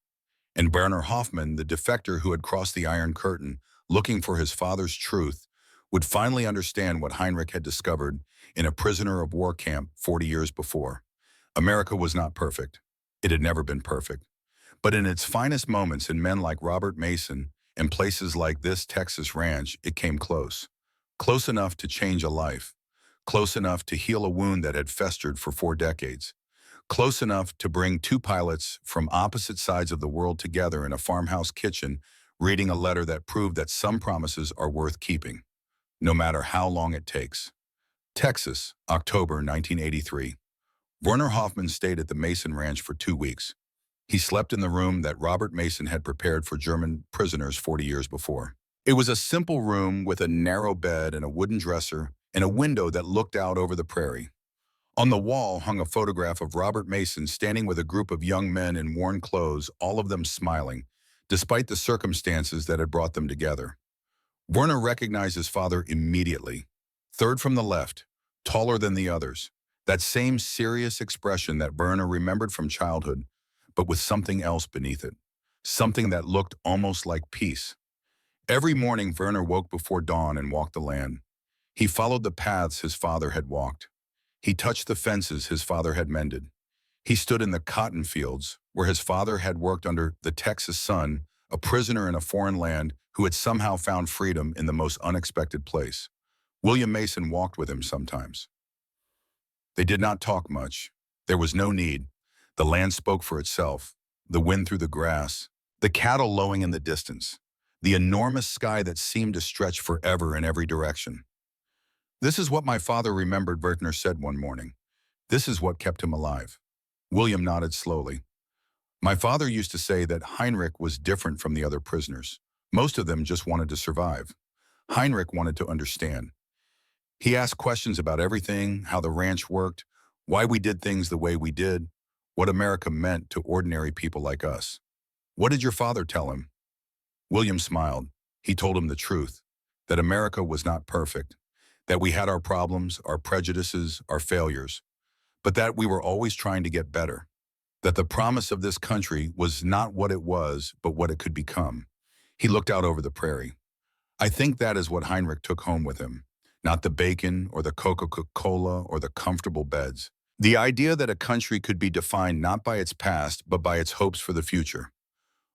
And Werner Hoffman, the defector who had crossed the Iron Curtain, looking for his father's truth, would finally understand what Heinrich had discovered in a prisoner of war camp 40 years before. America was not perfect. It had never been perfect. But in its finest moments, in men like Robert Mason and places like this Texas ranch, it came close. Close enough to change a life. Close enough to heal a wound that had festered for 4 decades. Close enough to bring 2 pilots from opposite sides of the world together in a farmhouse kitchen, reading a letter that proved that some promises are worth keeping, no matter how long it takes. Texas, October 1983. Werner Hoffman stayed at the Mason Ranch for 2 weeks. He slept in the room that Robert Mason had prepared for German prisoners 40 years before. It was a simple room with a narrow bed and a wooden dresser and a window that looked out over the prairie. On the wall hung a photograph of Robert Mason standing with a group of young men in worn clothes, all of them smiling, despite the circumstances that had brought them together. Werner recognized his father immediately. Third from the left, taller than the others. That same serious expression that Werner remembered from childhood, but with something else beneath it. Something that looked almost like peace. Every morning, Werner woke before dawn and walked the land. He followed the paths his father had walked. He touched the fences his father had mended. He stood in the cotton fields where his father had worked under the Texas sun, a prisoner in a foreign land who had somehow found freedom in the most unexpected place. William Mason walked with him sometimes. They did not talk much. There was no need. The land spoke for itself, the wind through the grass, the cattle lowing in the distance, the enormous sky that seemed to stretch forever in every direction. This is what my father remembered, Wertner said one morning. This is what kept him alive. William nodded slowly. My father used to say that Heinrich was different from the other prisoners. Most of them just wanted to survive. Heinrich wanted to understand. He asked questions about everything, how the ranch worked, why we did things the way we did, what America meant to ordinary people like us. What did your father tell him? William smiled. He told him the truth, that America was not perfect, that we had our problems, our prejudices, our failures, but that we were always trying to get better, that the promise of this country was not what it was, but what it could become. He looked out over the prairie. I think that is what Heinrich took home with him, not the bacon or the Coca-Cola or the comfortable beds. The idea that a country could be defined not by its past, but by its hopes for the future.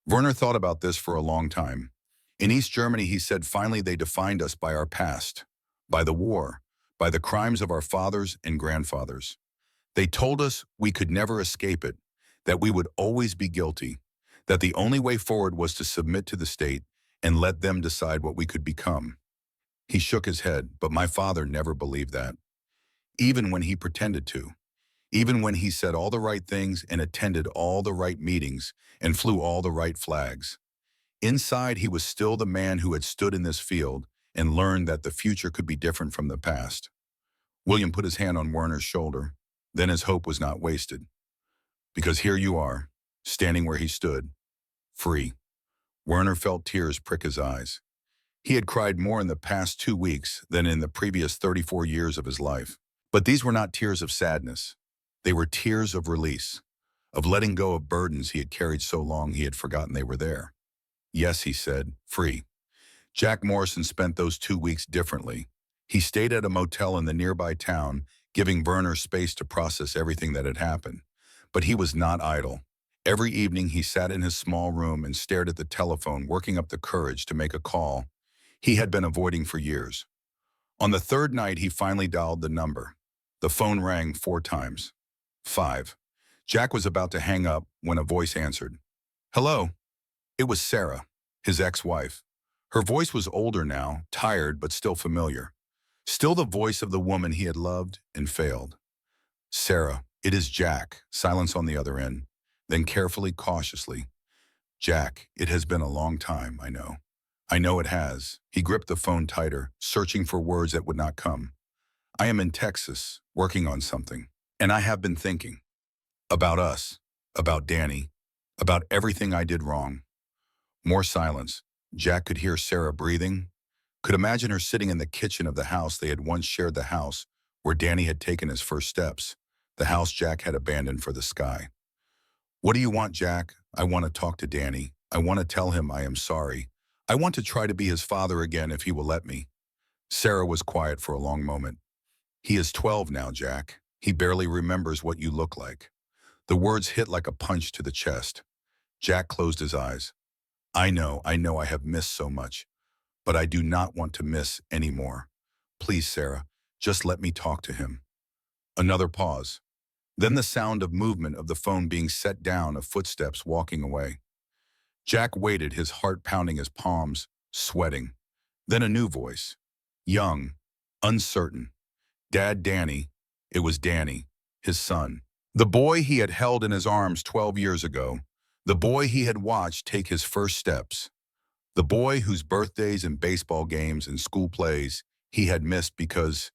Werner thought about this for a long time. In East Germany, he said, finally they defined us by our past, by the war, by the crimes of our fathers and grandfathers. They told us we could never escape it, that we would always be guilty, that the only way forward was to submit to the state and let them decide what we could become. He shook his head, but my father never believed that. Even when he pretended to. Even when he said all the right things and attended all the right meetings and flew all the right flags. Inside, he was still the man who had stood in this field and learned that the future could be different from the past. William put his hand on Werner's shoulder. Then his hope was not wasted. Because here you are, standing where he stood, free. Werner felt tears prick his eyes. He had cried more in the past 2 weeks than in the previous 34 years of his life. But these were not tears of sadness. They were tears of release, of letting go of burdens he had carried so long he had forgotten they were there. Yes, he said, free. Jack Morrison spent those 2 weeks differently. He stayed at a motel in the nearby town, giving Werner space to process everything that had happened. But he was not idle. Every evening he sat in his small room and stared at the telephone, working up the courage to make a call he had been avoiding for years. On the third night, he finally dialed the number. The phone rang 4 times. 5. Jack was about to hang up when a voice answered. Hello. It was Sarah, his ex-wife. Her voice was older now, tired but still familiar. Still the voice of the woman he had loved and failed. Sarah, it is Jack. Silence on the other end. Then carefully, cautiously. Jack, it has been a long time, I know. I know it has. He gripped the phone tighter, searching for words that would not come. I am in Texas, working on something. And I have been thinking. About us. About Danny. About everything I did wrong. More silence. Jack could hear Sarah breathing. Could imagine her sitting in the kitchen of the house they had once shared, the house where Danny had taken his first steps. The house Jack had abandoned for the sky. What do you want, Jack? I want to talk to Danny. I want to tell him I am sorry. I want to try to be his father again if he will let me. Sarah was quiet for a long moment. He is 12 now, Jack. He barely remembers what you look like. The words hit like a punch to the chest. Jack closed his eyes. I know I have missed so much, but I do not want to miss any more. Please, Sarah, just let me talk to him. Another pause. Then the sound of movement of the phone being set down, of footsteps walking away. Jack waited, his heart pounding his palms, sweating. Then a new voice. Young, uncertain. Dad, Danny. It was Danny, his son. The boy he had held in his arms 12 years ago. The boy he had watched take his first steps. The boy whose birthdays and baseball games and school plays he had missed because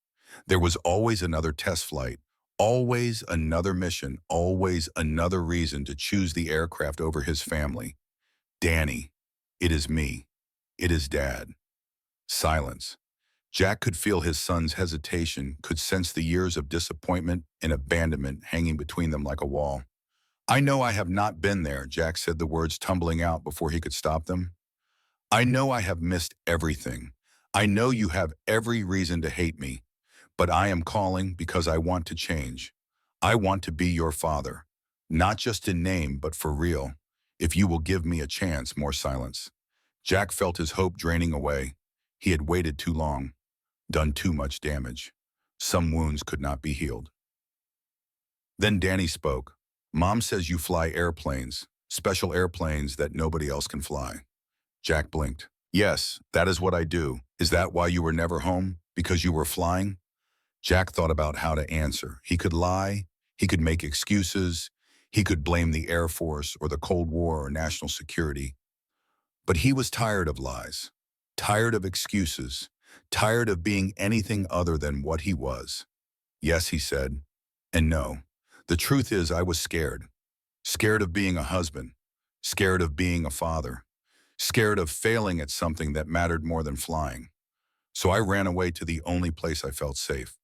there was always another test flight, always another mission, always another reason to choose the aircraft over his family. Danny, it is me. It is Dad. Silence. Jack could feel his son's hesitation, could sense the years of disappointment and abandonment hanging between them like a wall. I know I have not been there, Jack said, the words tumbling out before he could stop them. I know I have missed everything. I know you have every reason to hate me, but I am calling because I want to change. I want to be your father, not just in name, but for real. If you will give me a chance. More silence. Jack felt his hope draining away. He had waited too long, done too much damage. Some wounds could not be healed. Then Danny spoke. Mom says you fly airplanes, special airplanes that nobody else can fly. Jack blinked. Yes, that is what I do. Is that why you were never home? Because you were flying? Jack thought about how to answer. He could lie, he could make excuses, he could blame the Air Force or the Cold War or national security. But he was tired of lies, tired of excuses, tired of being anything other than what he was. Yes, he said, and no. The truth is I was scared. Scared of being a husband, scared of being a father, scared of failing at something that mattered more than flying. So I ran away to the only place I felt safe,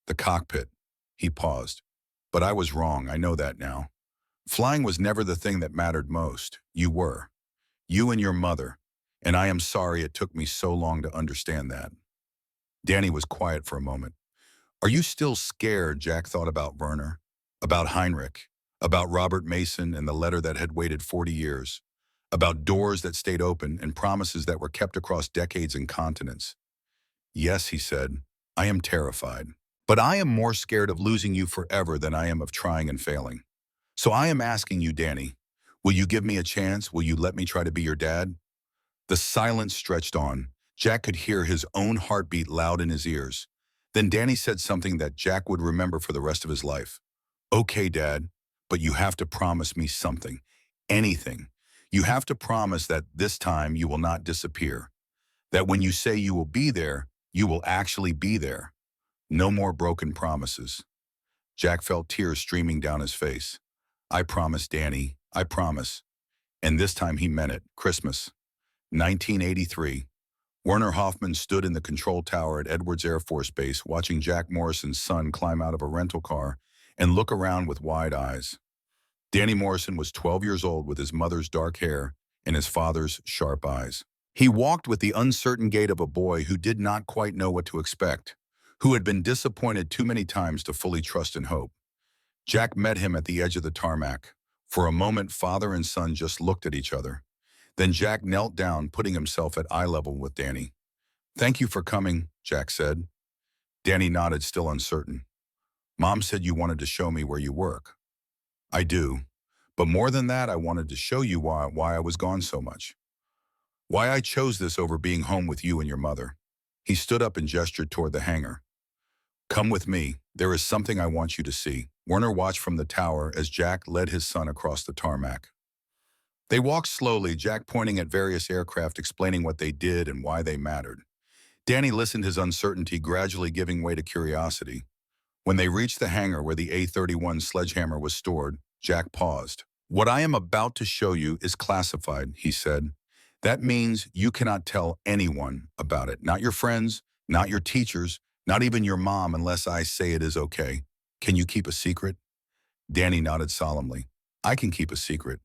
the cockpit. He paused. But I was wrong, I know that now. Flying was never the thing that mattered most. You were. You and your mother. And I am sorry it took me so long to understand that. Danny was quiet for a moment. Are you still scared? Jack thought about Werner, about Heinrich, about Robert Mason and the letter that had waited 40 years, about doors that stayed open and promises that were kept across decades and continents. Yes, he said, I am terrified. But I am more scared of losing you forever than I am of trying and failing. So I am asking you, Danny, will you give me a chance? Will you let me try to be your dad? The silence stretched on. Jack could hear his own heartbeat loud in his ears. Then Danny said something that Jack would remember for the rest of his life. Okay, Dad, but you have to promise me something. Anything. You have to promise that this time you will not disappear. That when you say you will be there, you will actually be there. No more broken promises. Jack felt tears streaming down his face. I promise, Danny, I promise. And this time he meant it. Christmas, 1983. Werner Hoffman stood in the control tower at Edwards Air Force Base watching Jack Morrison's son climb out of a rental car and look around with wide eyes. Danny Morrison was 12 years old with his mother's dark hair and his father's sharp eyes. He walked with the uncertain gait of a boy who did not quite know what to expect, who had been disappointed too many times to fully trust and hope. Jack met him at the edge of the tarmac. For a moment, father and son just looked at each other. Then Jack knelt down, putting himself at eye level with Danny. Thank you for coming, Jack said. Danny nodded, still uncertain. Mom said you wanted to show me where you work. I do. But more than that, I wanted to show you why I was gone so much. Why I chose this over being home with you and your mother. He stood up and gestured toward the hangar. Come with me. There is something I want you to see. Werner watched from the tower as Jack led his son across the tarmac. They walked slowly, Jack pointing at various aircraft, explaining what they did and why they mattered. Danny listened, his uncertainty gradually giving way to curiosity. When they reached the hangar where the A-31 sledgehammer was stored, Jack paused. What I am about to show you is classified, he said. That means you cannot tell anyone about it. Not your friends, not your teachers, not even your mom unless I say it is okay. Can you keep a secret? Danny nodded solemnly. I can keep a secret.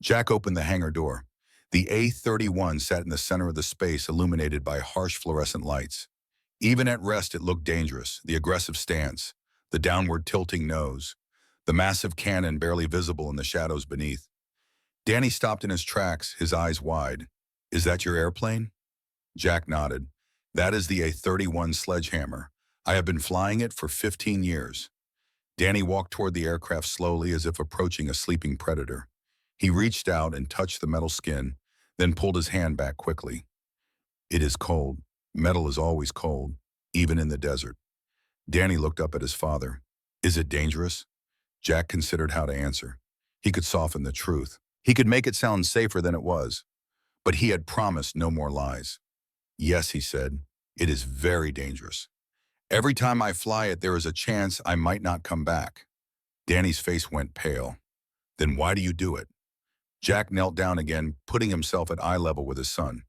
Jack opened the hangar door. The A-31 sat in the center of the space, illuminated by harsh fluorescent lights. Even at rest, it looked dangerous, the aggressive stance, the downward tilting nose, the massive cannon barely visible in the shadows beneath. Danny stopped in his tracks, his eyes wide. Is that your airplane? Jack nodded. That is the A-31 sledgehammer. I have been flying it for 15 years. Danny walked toward the aircraft slowly, as if approaching a sleeping predator. He reached out and touched the metal skin, then pulled his hand back quickly. It is cold. Metal is always cold, even in the desert. Danny looked up at his father. Is it dangerous? Jack considered how to answer. He could soften the truth. He could make it sound safer than it was. But he had promised no more lies. Yes, he said, it is very dangerous. Every time I fly it, there is a chance I might not come back. Danny's face went pale. Then why do you do it? Jack knelt down again, putting himself at eye level with his son.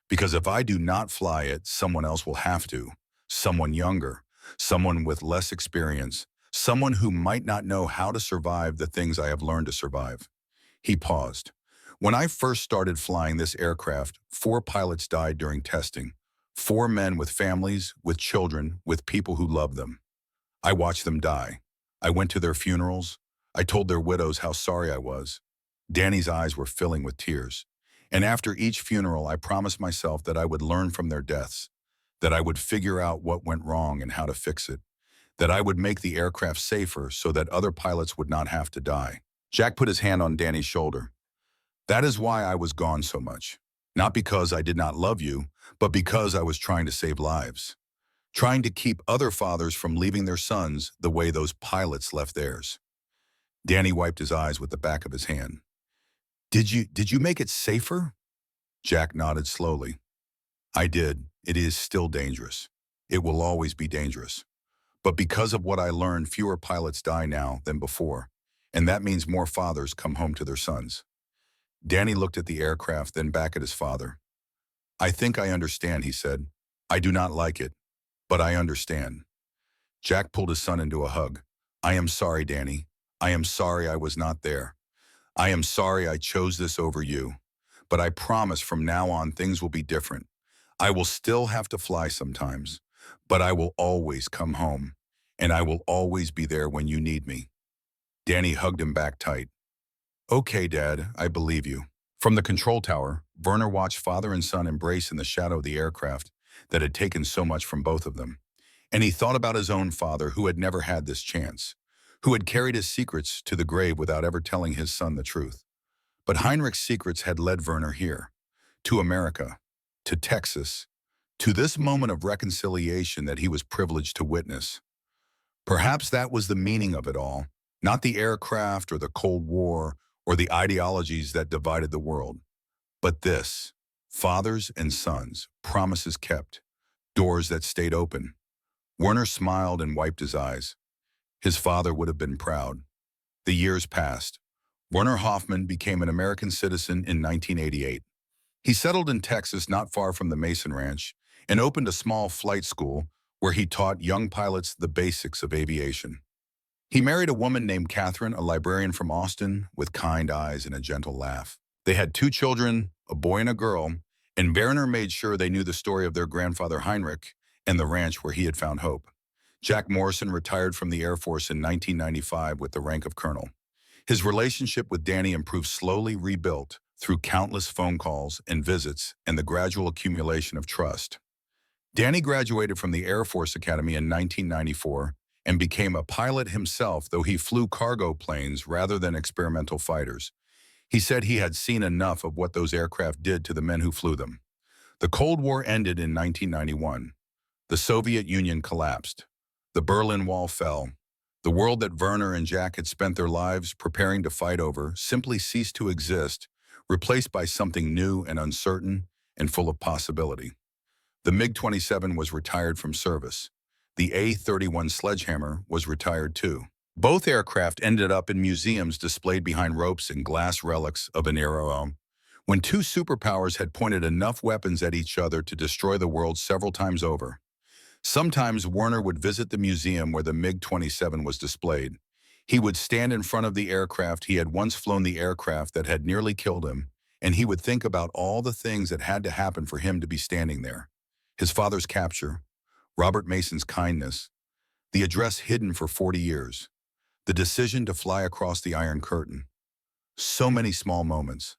Because if I do not fly it, someone else will have to. Someone younger, someone with less experience, someone who might not know how to survive the things I have learned to survive. He paused. When I first started flying this aircraft, 4 pilots died during testing. 4 men with families, with children, with people who loved them. I watched them die. I went to their funerals. I told their widows how sorry I was. Danny's eyes were filling with tears. And after each funeral, I promised myself that I would learn from their deaths, that I would figure out what went wrong and how to fix it, that I would make the aircraft safer so that other pilots would not have to die. Jack put his hand on Danny's shoulder. That is why I was gone so much. Not because I did not love you, but because I was trying to save lives. Trying to keep other fathers from leaving their sons the way those pilots left theirs. Danny wiped his eyes with the back of his hand. Did you make it safer? Jack nodded slowly. I did. It is still dangerous. It will always be dangerous. But because of what I learned, fewer pilots die now than before, and that means more fathers come home to their sons. Danny looked at the aircraft, then back at his father. I think I understand, he said. I do not like it, but I understand. Jack pulled his son into a hug. I am sorry, Danny. I am sorry I was not there. I am sorry I chose this over you. But I promise from now on things will be different. I will still have to fly sometimes, but I will always come home, and I will always be there when you need me. Danny hugged him back tight. Okay, Dad, I believe you. From the control tower, Werner watched father and son embrace in the shadow of the aircraft that had taken so much from both of them. And he thought about his own father who had never had this chance, who had carried his secrets to the grave without ever telling his son the truth. But Heinrich's secrets had led Werner here, to America, to Texas, to this moment of reconciliation that he was privileged to witness. Perhaps that was the meaning of it all, not the aircraft or the Cold War or the ideologies that divided the world, but this, fathers and sons, promises kept, doors that stayed open. Werner smiled and wiped his eyes. His father would have been proud. The years passed. Werner Hoffman became an American citizen in 1988. He settled in Texas not far from the Mason Ranch and opened a small flight school where he taught young pilots the basics of aviation. He married a woman named Catherine, a librarian from Austin, with kind eyes and a gentle laugh. They had 2 children, a boy and a girl, and Werner made sure they knew the story of their grandfather Heinrich and the ranch where he had found hope. Jack Morrison retired from the Air Force in 1995 with the rank of colonel. His relationship with Danny improved, slowly rebuilt through countless phone calls and visits and the gradual accumulation of trust. Danny graduated from the Air Force Academy in 1994 and became a pilot himself, though he flew cargo planes rather than experimental fighters. He said he had seen enough of what those aircraft did to the men who flew them. The Cold War ended in 1991. The Soviet Union collapsed. The Berlin Wall fell. The world that Werner and Jack had spent their lives preparing to fight over simply ceased to exist, replaced by something new and uncertain and full of possibility. The MiG-27 was retired from service. The A-31 Sledgehammer was retired too. Both aircraft ended up in museums displayed behind ropes and glass relics of an era when 2 superpowers had pointed enough weapons at each other to destroy the world several times over. Sometimes Werner would visit the museum where the MiG-27 was displayed. He would stand in front of the aircraft he had once flown, the aircraft that had nearly killed him, and he would think about all the things that had to happen for him to be standing there. His father's capture, Robert Mason's kindness, the address hidden for 40 years, the decision to fly across the Iron Curtain. So many small moments,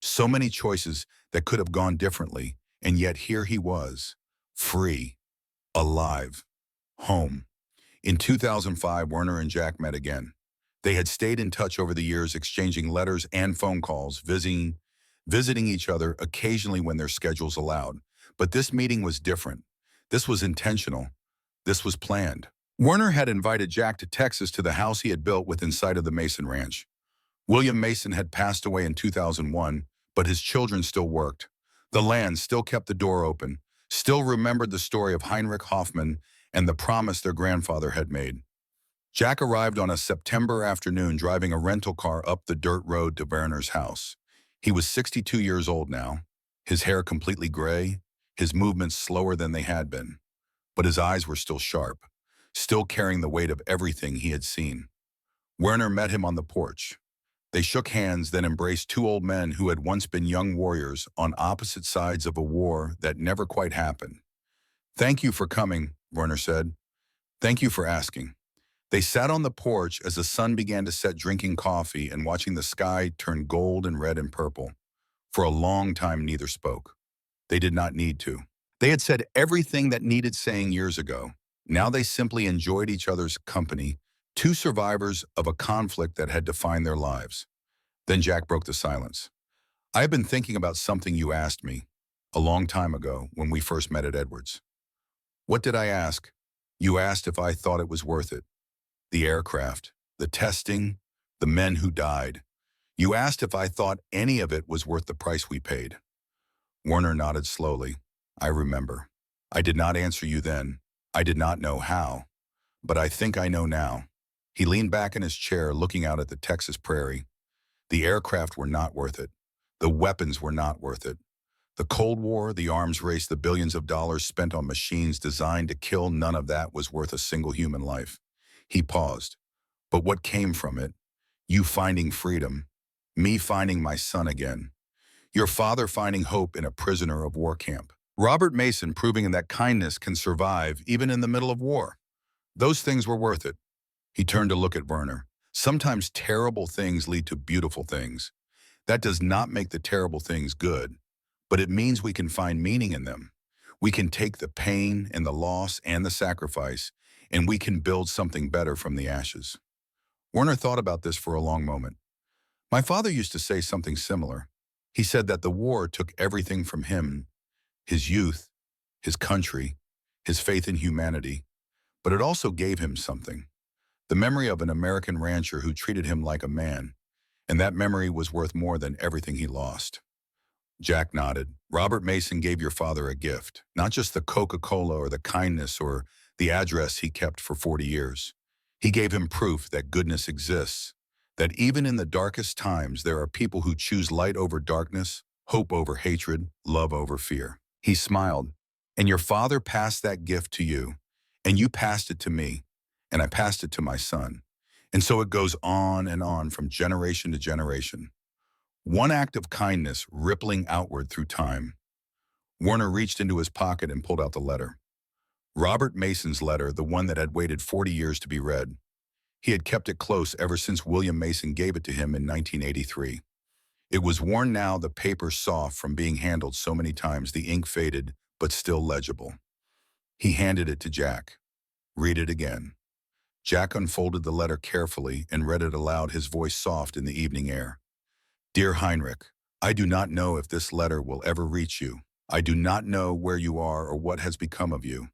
so many choices that could have gone differently, and yet here he was, free, alive, home. In 2005, Werner and Jack met again. They had stayed in touch over the years, exchanging letters and phone calls, visiting each other occasionally when their schedules allowed. But this meeting was different. This was intentional. This was planned. Werner had invited Jack to Texas, to the house he had built within sight of the Mason Ranch. William Mason had passed away in 2001, but his children still worked. The land still kept the door open, still remembered the story of Heinrich Hoffman and the promise their grandfather had made. Jack arrived on a September afternoon driving a rental car up the dirt road to Werner's house. He was 62 years old now, his hair completely gray, his movements slower than they had been. But his eyes were still sharp, still carrying the weight of everything he had seen. Werner met him on the porch. They shook hands, then embraced 2 old men who had once been young warriors on opposite sides of a war that never quite happened. "Thank you for coming," Werner said. "Thank you for asking." They sat on the porch as the sun began to set, drinking coffee and watching the sky turn gold and red and purple. For a long time, neither spoke. They did not need to. They had said everything that needed saying years ago. Now they simply enjoyed each other's company, two survivors of a conflict that had defined their lives. Then Jack broke the silence. I have been thinking about something you asked me a long time ago when we first met at Edwards. What did I ask? You asked if I thought it was worth it. The aircraft, the testing, the men who died. You asked if I thought any of it was worth the price we paid. Werner nodded slowly. I remember. I did not answer you then. I did not know how. But I think I know now. He leaned back in his chair, looking out at the Texas prairie. The aircraft were not worth it. The weapons were not worth it. The Cold War, the arms race, the billions of dollars spent on machines designed to kill, none of that was worth a single human life. He paused. But what came from it? You finding freedom. Me finding my son again. Your father finding hope in a prisoner of war camp. Robert Mason proving that kindness can survive even in the middle of war. Those things were worth it. He turned to look at Werner. Sometimes terrible things lead to beautiful things. That does not make the terrible things good, but it means we can find meaning in them. We can take the pain and the loss and the sacrifice, and we can build something better from the ashes. Werner thought about this for a long moment. My father used to say something similar. He said that the war took everything from him, his youth, his country, his faith in humanity, but it also gave him something. The memory of an American rancher who treated him like a man, and that memory was worth more than everything he lost. Jack nodded. Robert Mason gave your father a gift, not just the Coca-Cola or the kindness or the address he kept for 40 years. He gave him proof that goodness exists, that even in the darkest times there are people who choose light over darkness, hope over hatred, love over fear. He smiled. And your father passed that gift to you, and you passed it to me, and I passed it to my son. And so it goes on from generation to generation. One act of kindness rippling outward through time. Werner reached into his pocket and pulled out the letter. Robert Mason's letter, the one that had waited 40 years to be read. He had kept it close ever since William Mason gave it to him in 1983. It was worn now, the paper soft from being handled so many times, the ink faded, but still legible. He handed it to Jack. Read it again. Jack unfolded the letter carefully and read it aloud, his voice soft in the evening air. Dear Heinrich, I do not know if this letter will ever reach you. I do not know where you are or what has become of you.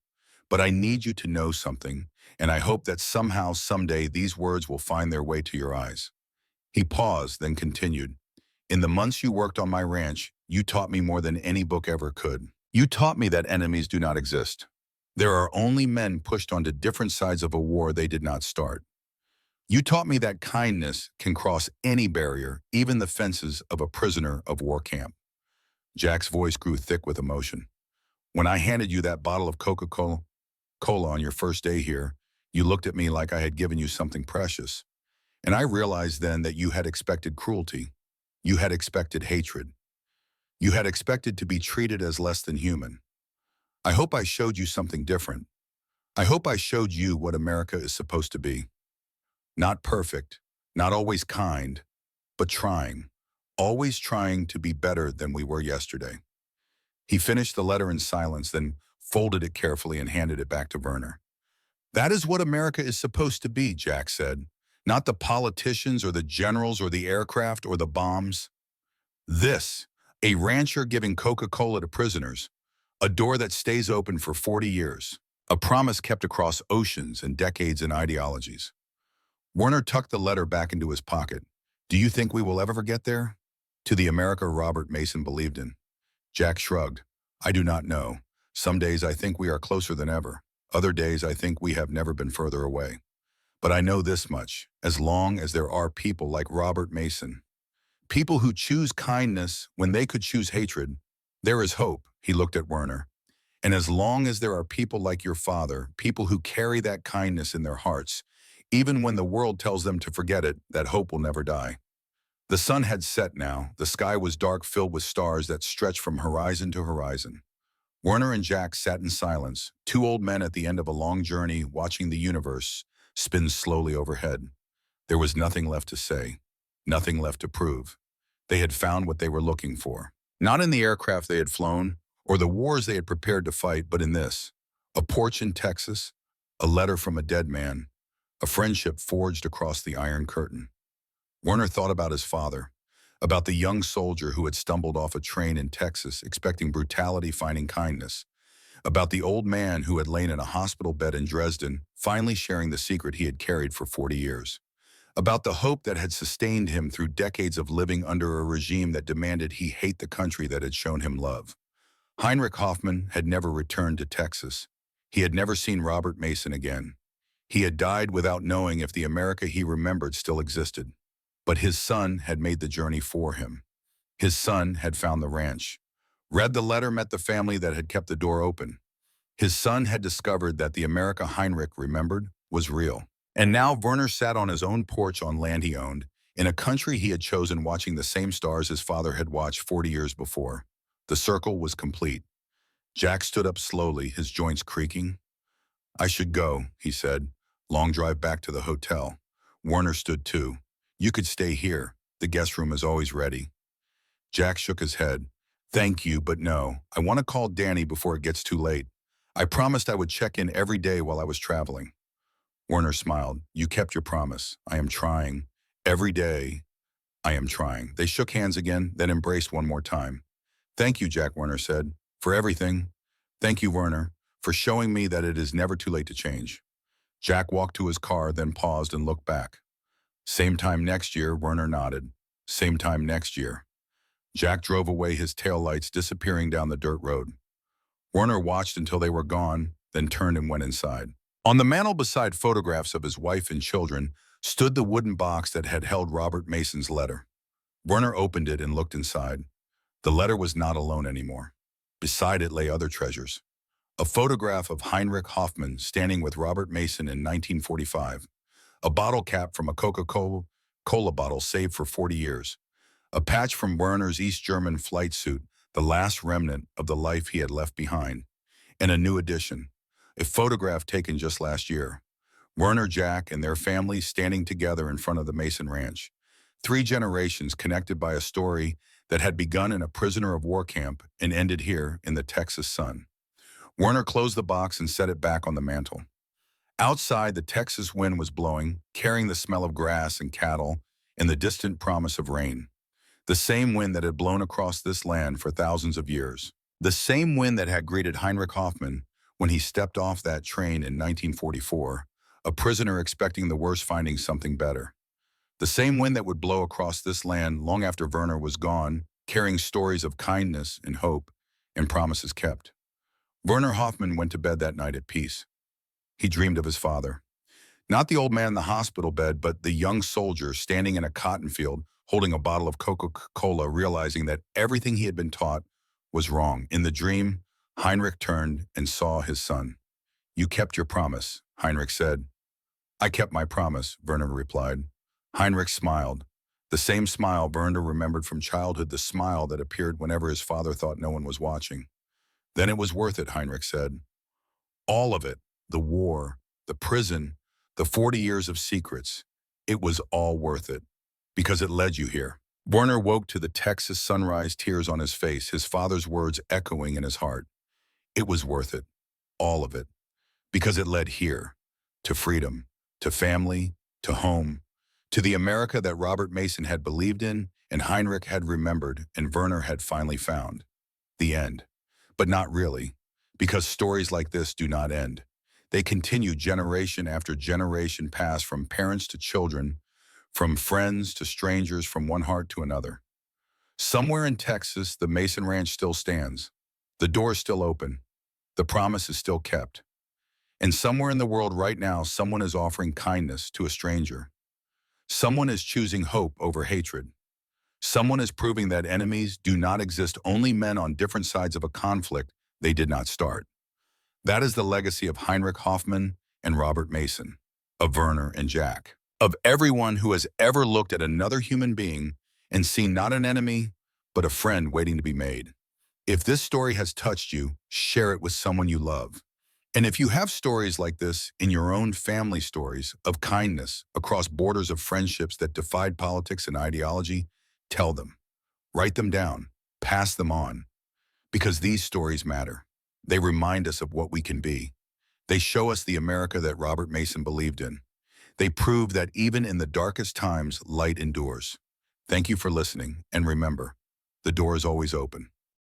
But I need you to know something, and I hope that somehow, someday, these words will find their way to your eyes. He paused, then continued. In the months you worked on my ranch, you taught me more than any book ever could. You taught me that enemies do not exist. There are only men pushed onto different sides of a war they did not start. You taught me that kindness can cross any barrier, even the fences of a prisoner of war camp. Jack's voice grew thick with emotion. When I handed you that bottle of Coca-Cola on your first day here, you looked at me like I had given you something precious. And I realized then that you had expected cruelty. You had expected hatred. You had expected to be treated as less than human. I hope I showed you something different. I hope I showed you what America is supposed to be. Not perfect, not always kind, but trying. Always trying to be better than we were yesterday. He finished the letter in silence, then folded it carefully and handed it back to Werner. That is what America is supposed to be, Jack said. Not the politicians or the generals or the aircraft or the bombs. This, a rancher giving Coca-Cola to prisoners, a door that stays open for 40 years, a promise kept across oceans and decades and ideologies. Werner tucked the letter back into his pocket. Do you think we will ever get there? To the America Robert Mason believed in. Jack shrugged. I do not know. Some days I think we are closer than ever. Other days I think we have never been further away. But I know this much, as long as there are people like Robert Mason, people who choose kindness when they could choose hatred, there is hope, he looked at Werner. And as long as there are people like your father, people who carry that kindness in their hearts, even when the world tells them to forget it, that hope will never die. The sun had set now. The sky was dark, filled with stars that stretched from horizon to horizon. Werner and Jack sat in silence, two old men at the end of a long journey, watching the universe spin slowly overhead. There was nothing left to say, nothing left to prove. They had found what they were looking for. Not in the aircraft they had flown, or the wars they had prepared to fight, but in this. A porch in Texas, A letter from a dead man, a friendship forged across the Iron Curtain. Werner thought about his father, about the young soldier who had stumbled off a train in Texas expecting brutality, finding kindness, about the old man who had lain in a hospital bed in Dresden, finally sharing the secret he had carried for 40 years, about the hope that had sustained him through decades of living under a regime that demanded he hate the country that had shown him love. Heinrich Hoffmann had never returned to Texas. He had never seen Robert Mason again. He had died without knowing if the America he remembered still existed. But his son had made the journey for him. His son had found the ranch, read the letter, met the family that had kept the door open. His son had discovered that the America Heinrich remembered was real. And now Werner sat on his own porch on land he owned, in a country he had chosen, watching the same stars his father had watched 40 years before. The circle was complete. Jack stood up slowly, his joints creaking. "I should go," he said. "Long drive back to the hotel." Werner stood too. "You could stay here. The guest room is always ready." Jack shook his head. "Thank you, but no. I want to call Danny before it gets too late. I promised I would check in every day while I was traveling." Werner smiled. "You kept your promise. I am trying. Every day, I am trying." They shook hands again, then embraced one more time. "Thank you," Jack, Werner said, "for everything. Thank you, Werner, for showing me that it is never too late to change." Jack walked to his car, then paused and looked back. "Same time next year," Werner nodded. "Same time next year." Jack drove away, his taillights disappearing down the dirt road. Werner watched until they were gone, then turned and went inside. On the mantel beside photographs of his wife and children stood the wooden box that had held Robert Mason's letter. Werner opened it and looked inside. The letter was not alone anymore. Beside it lay other treasures. A photograph of Heinrich Hoffmann standing with Robert Mason in 1945. A bottle cap from a Coca-Cola bottle saved for 40 years. A patch from Werner's East German flight suit, the last remnant of the life he had left behind. And a new addition, a photograph taken just last year. Werner, Jack, and their families standing together in front of the Mason Ranch. 3 generations connected by a story that had begun in a prisoner of war camp and ended here in the Texas sun. Werner closed the box and set it back on the mantel. Outside, the Texas wind was blowing, carrying the smell of grass and cattle and the distant promise of rain. The same wind that had blown across this land for thousands of years. The same wind that had greeted Heinrich Hoffmann when he stepped off that train in 1944, a prisoner expecting the worst, finding something better. The same wind that would blow across this land long after Werner was gone, carrying stories of kindness and hope and promises kept. Werner Hoffmann went to bed that night at peace. He dreamed of his father. Not the old man in the hospital bed, but the young soldier standing in a cotton field, holding a bottle of Coca-Cola, realizing that everything he had been taught was wrong. In the dream, Heinrich turned and saw his son. "You kept your promise," Heinrich said. "I kept my promise," Werner replied. Heinrich smiled. The same smile Werner remembered from childhood, the smile that appeared whenever his father thought no one was watching. "Then it was worth it," Heinrich said. "All of it. The war, the prison, the 40 years of secrets. It was all worth it. Because it led you here." Werner woke to the Texas sunrise, tears on his face, his father's words echoing in his heart. It was worth it. All of it. Because it led here. To freedom. To family. To home. To the America that Robert Mason had believed in, and Heinrich had remembered, and Werner had finally found. The end. But not really. Because stories like this do not end. They continue generation after generation, pass from parents to children, from friends to strangers, from one heart to another. Somewhere in Texas, the Mason Ranch still stands. The door is still open. The promise is still kept. And somewhere in the world right now, someone is offering kindness to a stranger. Someone is choosing hope over hatred. Someone is proving that enemies do not exist, only men on different sides of a conflict they did not start. That is the legacy of Heinrich Hoffmann and Robert Mason, of Werner and Jack, of everyone who has ever looked at another human being and seen not an enemy, but a friend waiting to be made. If this story has touched you, share it with someone you love. And if you have stories like this in your own family, stories of kindness across borders, of friendships that defied politics and ideology, tell them. Write them down. Pass them on. Because these stories matter. They remind us of what we can be. They show us the America that Robert Mason believed in. They prove that even in the darkest times, light endures. Thank you for listening, and remember, the door is always open.